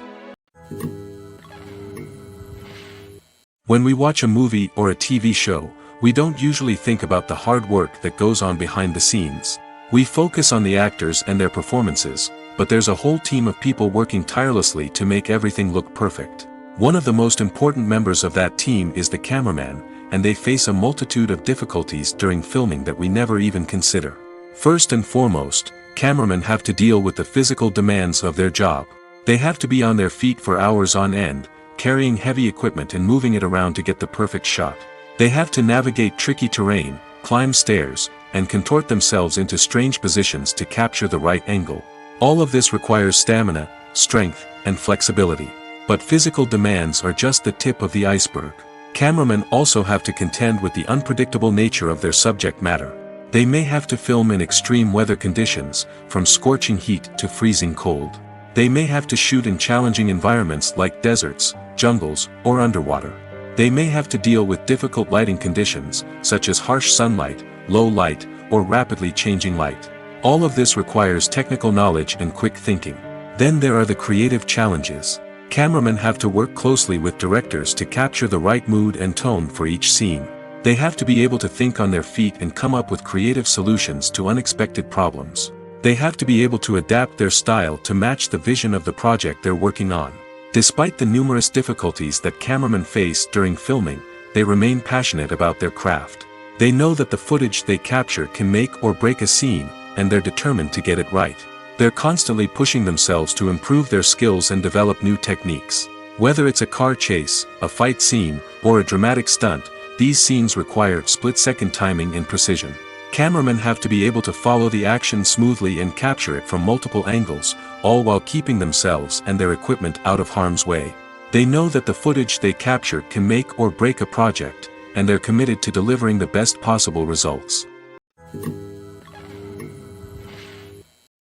When we watch a movie or a TV show, we don't usually think about the hard work that goes on behind the scenes. We focus on the actors and their performances, but there's a whole team of people working tirelessly to make everything look perfect. One of the most important members of that team is the cameraman, and they face a multitude of difficulties during filming that we never even consider. First and foremost, cameramen have to deal with the physical demands of their job. They have to be on their feet for hours on end, carrying heavy equipment and moving it around to get the perfect shot. They have to navigate tricky terrain, climb stairs, and contort themselves into strange positions to capture the right angle. All of this requires stamina, strength, and flexibility. But physical demands are just the tip of the iceberg. Cameramen also have to contend with the unpredictable nature of their subject matter. They may have to film in extreme weather conditions, from scorching heat to freezing cold. They may have to shoot in challenging environments like deserts, jungles, or underwater. They may have to deal with difficult lighting conditions, such as harsh sunlight, low light, or rapidly changing light. All of this requires technical knowledge and quick thinking. Then there are the creative challenges. Cameramen have to work closely with directors to capture the right mood and tone for each scene. They have to be able to think on their feet and come up with creative solutions to unexpected problems. They have to be able to adapt their style to match the vision of the project they're working on. Despite the numerous difficulties that cameramen face during filming, they remain passionate about their craft. They know that the footage they capture can make or break a scene, and they're determined to get it right. They're constantly pushing themselves to improve their skills and develop new techniques. Whether it's a car chase, a fight scene, or a dramatic stunt, these scenes require split-second timing and precision. Cameramen have to be able to follow the action smoothly and capture it from multiple angles, all while keeping themselves and their equipment out of harm's way. They know that the footage they capture can make or break a project, and they're committed to delivering the best possible results.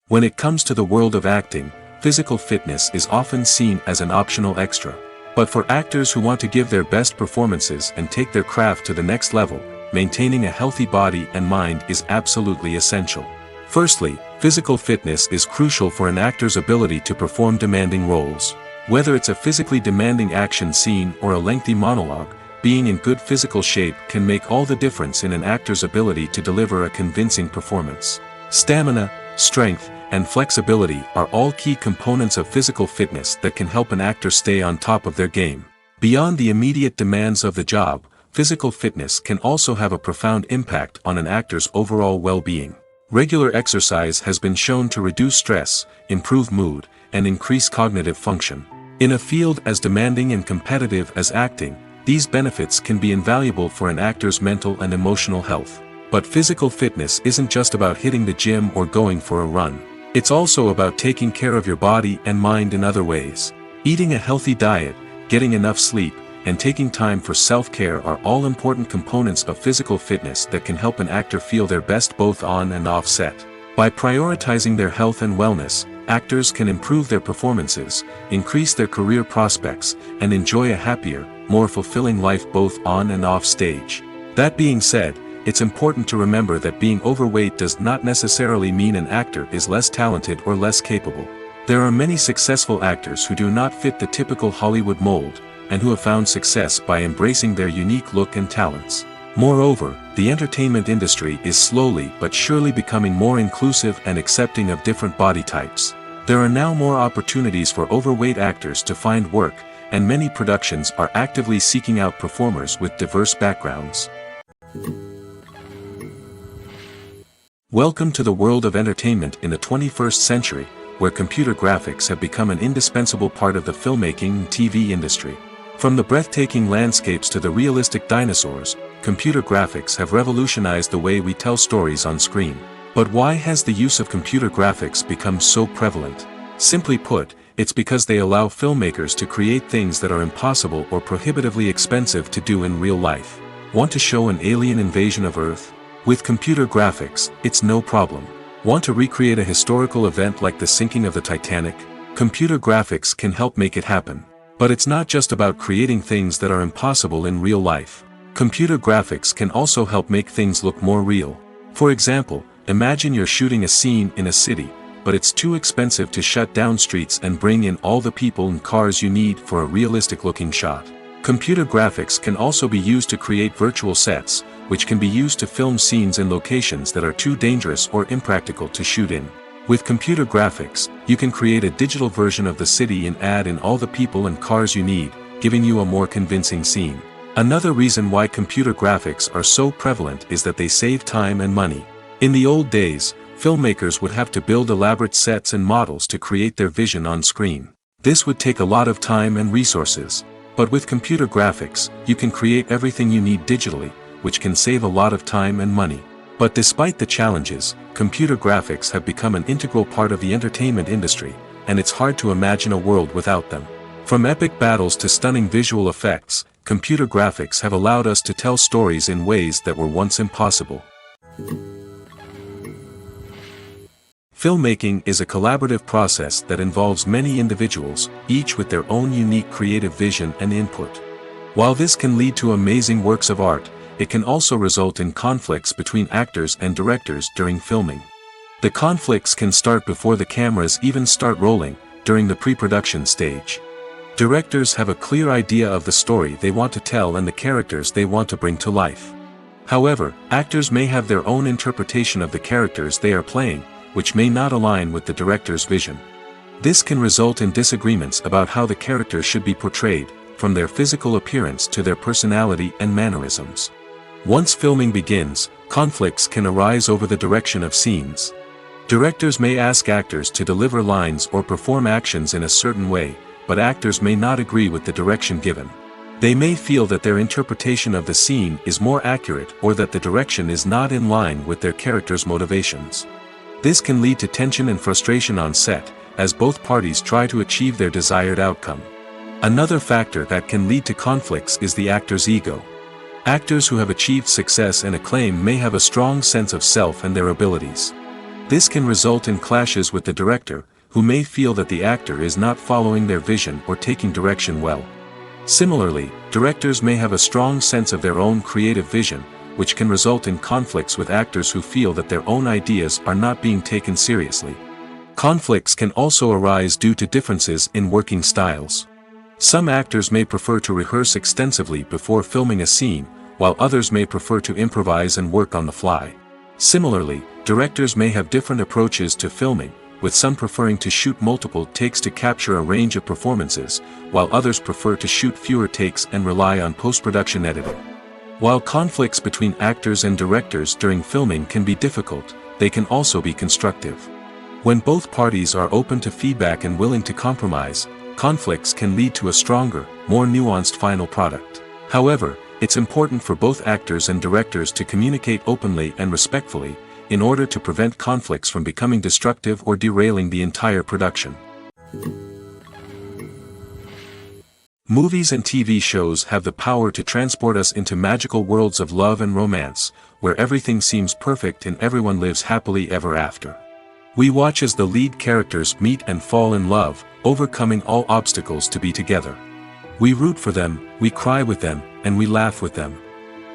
When it comes to the world of acting, physical fitness is often seen as an optional extra. But for actors who want to give their best performances and take their craft to the next level, maintaining a healthy body and mind is absolutely essential. Firstly, physical fitness is crucial for an actor's ability to perform demanding roles. Whether it's a physically demanding action scene or a lengthy monologue, being in good physical shape can make all the difference in an actor's ability to deliver a convincing performance. Stamina, strength, and flexibility are all key components of physical fitness that can help an actor stay on top of their game. Beyond the immediate demands of the job, physical fitness can also have a profound impact on an actor's overall well-being. Regular exercise has been shown to reduce stress, improve mood, and increase cognitive function. In a field as demanding and competitive as acting, these benefits can be invaluable for an actor's mental and emotional health. But physical fitness isn't just about hitting the gym or going for a run. It's also about taking care of your body and mind in other ways. Eating a healthy diet, getting enough sleep, and taking time for self-care are all important components of physical fitness that can help an actor feel their best both on and off set. By prioritizing their health and wellness, actors can improve their performances, increase their career prospects, and enjoy a happier, more fulfilling life both on and off stage. That being said, it's important to remember that being overweight does not necessarily mean an actor is less talented or less capable. There are many successful actors who do not fit the typical Hollywood mold, and who have found success by embracing their unique look and talents. Moreover, the entertainment industry is slowly but surely becoming more inclusive and accepting of different body types. There are now more opportunities for overweight actors to find work, and many productions are actively seeking out performers with diverse backgrounds. Welcome to the world of entertainment in the 21st century, where computer graphics have become an indispensable part of the filmmaking and TV industry. From the breathtaking landscapes to the realistic dinosaurs, computer graphics have revolutionized the way we tell stories on screen. But why has the use of computer graphics become so prevalent? Simply put, it's because they allow filmmakers to create things that are impossible or prohibitively expensive to do in real life. Want to show an alien invasion of Earth? With computer graphics, it's no problem. Want to recreate a historical event like the sinking of the Titanic? Computer graphics can help make it happen. But it's not just about creating things that are impossible in real life. Computer graphics can also help make things look more real. For example, imagine you're shooting a scene in a city, but it's too expensive to shut down streets and bring in all the people and cars you need for a realistic-looking shot. Computer graphics can also be used to create virtual sets, which can be used to film scenes in locations that are too dangerous or impractical to shoot in. With computer graphics, you can create a digital version of the city and add in all the people and cars you need, giving you a more convincing scene. Another reason why computer graphics are so prevalent is that they save time and money. In the old days, filmmakers would have to build elaborate sets and models to create their vision on screen. This would take a lot of time and resources. But with computer graphics, you can create everything you need digitally, which can save a lot of time and money. But despite the challenges, computer graphics have become an integral part of the entertainment industry, and it's hard to imagine a world without them. From epic battles to stunning visual effects, computer graphics have allowed us to tell stories in ways that were once impossible. Filmmaking is a collaborative process that involves many individuals, each with their own unique creative vision and input. While this can lead to amazing works of art, it can also result in conflicts between actors and directors during filming. The conflicts can start before the cameras even start rolling, during the pre-production stage. Directors have a clear idea of the story they want to tell and the characters they want to bring to life. However, actors may have their own interpretation of the characters they are playing, which may not align with the director's vision. This can result in disagreements about how the characters should be portrayed, from their physical appearance to their personality and mannerisms. Once filming begins, conflicts can arise over the direction of scenes. Directors may ask actors to deliver lines or perform actions in a certain way, but actors may not agree with the direction given. They may feel that their interpretation of the scene is more accurate or that the direction is not in line with their character's motivations. This can lead to tension and frustration on set, as both parties try to achieve their desired outcome. Another factor that can lead to conflicts is the actor's ego. Actors who have achieved success and acclaim may have a strong sense of self and their abilities. This can result in clashes with the director, who may feel that the actor is not following their vision or taking direction well. Similarly, directors may have a strong sense of their own creative vision, which can result in conflicts with actors who feel that their own ideas are not being taken seriously. Conflicts can also arise due to differences in working styles. Some actors may prefer to rehearse extensively before filming a scene, while others may prefer to improvise and work on the fly. Similarly, directors may have different approaches to filming, with some preferring to shoot multiple takes to capture a range of performances, while others prefer to shoot fewer takes and rely on post-production editing. While conflicts between actors and directors during filming can be difficult, they can also be constructive. When both parties are open to feedback and willing to compromise, conflicts can lead to a stronger, more nuanced final product. However, it's important for both actors and directors to communicate openly and respectfully, in order to prevent conflicts from becoming destructive or derailing the entire production. Movies and TV shows have the power to transport us into magical worlds of love and romance, where everything seems perfect and everyone lives happily ever after. We watch as the lead characters meet and fall in love, overcoming all obstacles to be together. We root for them, we cry with them, and we laugh with them.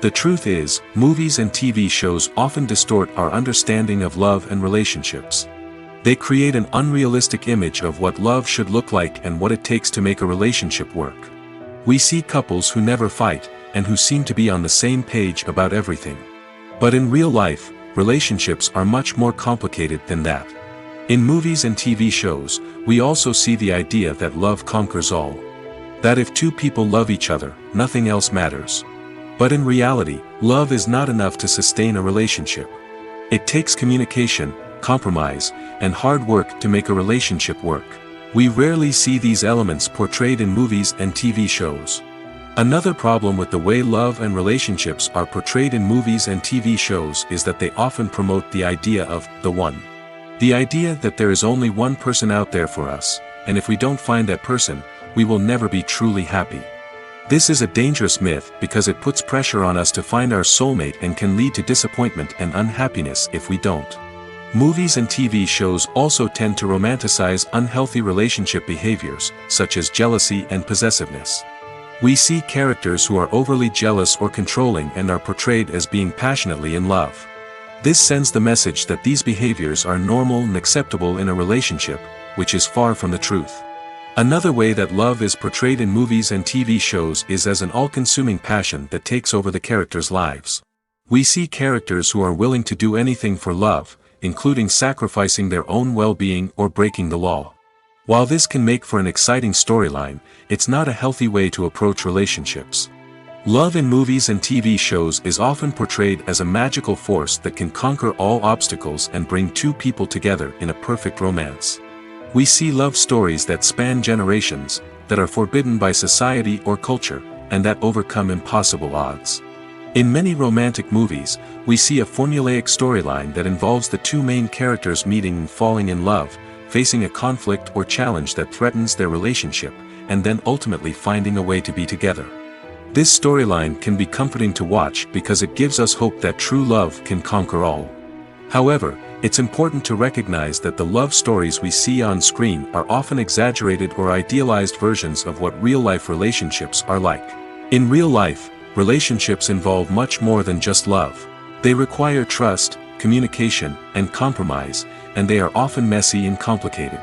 The truth is, movies and TV shows often distort our understanding of love and relationships. They create an unrealistic image of what love should look like and what it takes to make a relationship work. We see couples who never fight, and who seem to be on the same page about everything. But in real life, relationships are much more complicated than that. In movies and TV shows, we also see the idea that love conquers all. That if two people love each other, nothing else matters. But in reality, love is not enough to sustain a relationship. It takes communication, compromise, and hard work to make a relationship work. We rarely see these elements portrayed in movies and TV shows. Another problem with the way love and relationships are portrayed in movies and TV shows is that they often promote the idea of the one. The idea that there is only one person out there for us, and if we don't find that person, we will never be truly happy. This is a dangerous myth because it puts pressure on us to find our soulmate and can lead to disappointment and unhappiness if we don't. Movies and TV shows also tend to romanticize unhealthy relationship behaviors, such as jealousy and possessiveness. We see characters who are overly jealous or controlling and are portrayed as being passionately in love. This sends the message that these behaviors are normal and acceptable in a relationship, which is far from the truth. Another way that love is portrayed in movies and TV shows is as an all-consuming passion that takes over the characters' lives. We see characters who are willing to do anything for love, including sacrificing their own well-being or breaking the law. While this can make for an exciting storyline, it's not a healthy way to approach relationships. Love in movies and TV shows is often portrayed as a magical force that can conquer all obstacles and bring two people together in a perfect romance. We see love stories that span generations, that are forbidden by society or culture, and that overcome impossible odds. In many romantic movies, we see a formulaic storyline that involves the two main characters meeting and falling in love, facing a conflict or challenge that threatens their relationship, and then ultimately finding a way to be together. This storyline can be comforting to watch because it gives us hope that true love can conquer all. However, It's important to recognize that the love stories we see on screen are often exaggerated or idealized versions of what real-life relationships are like. In real life, relationships involve much more than just love. They require trust, communication, and compromise, and they are often messy and complicated.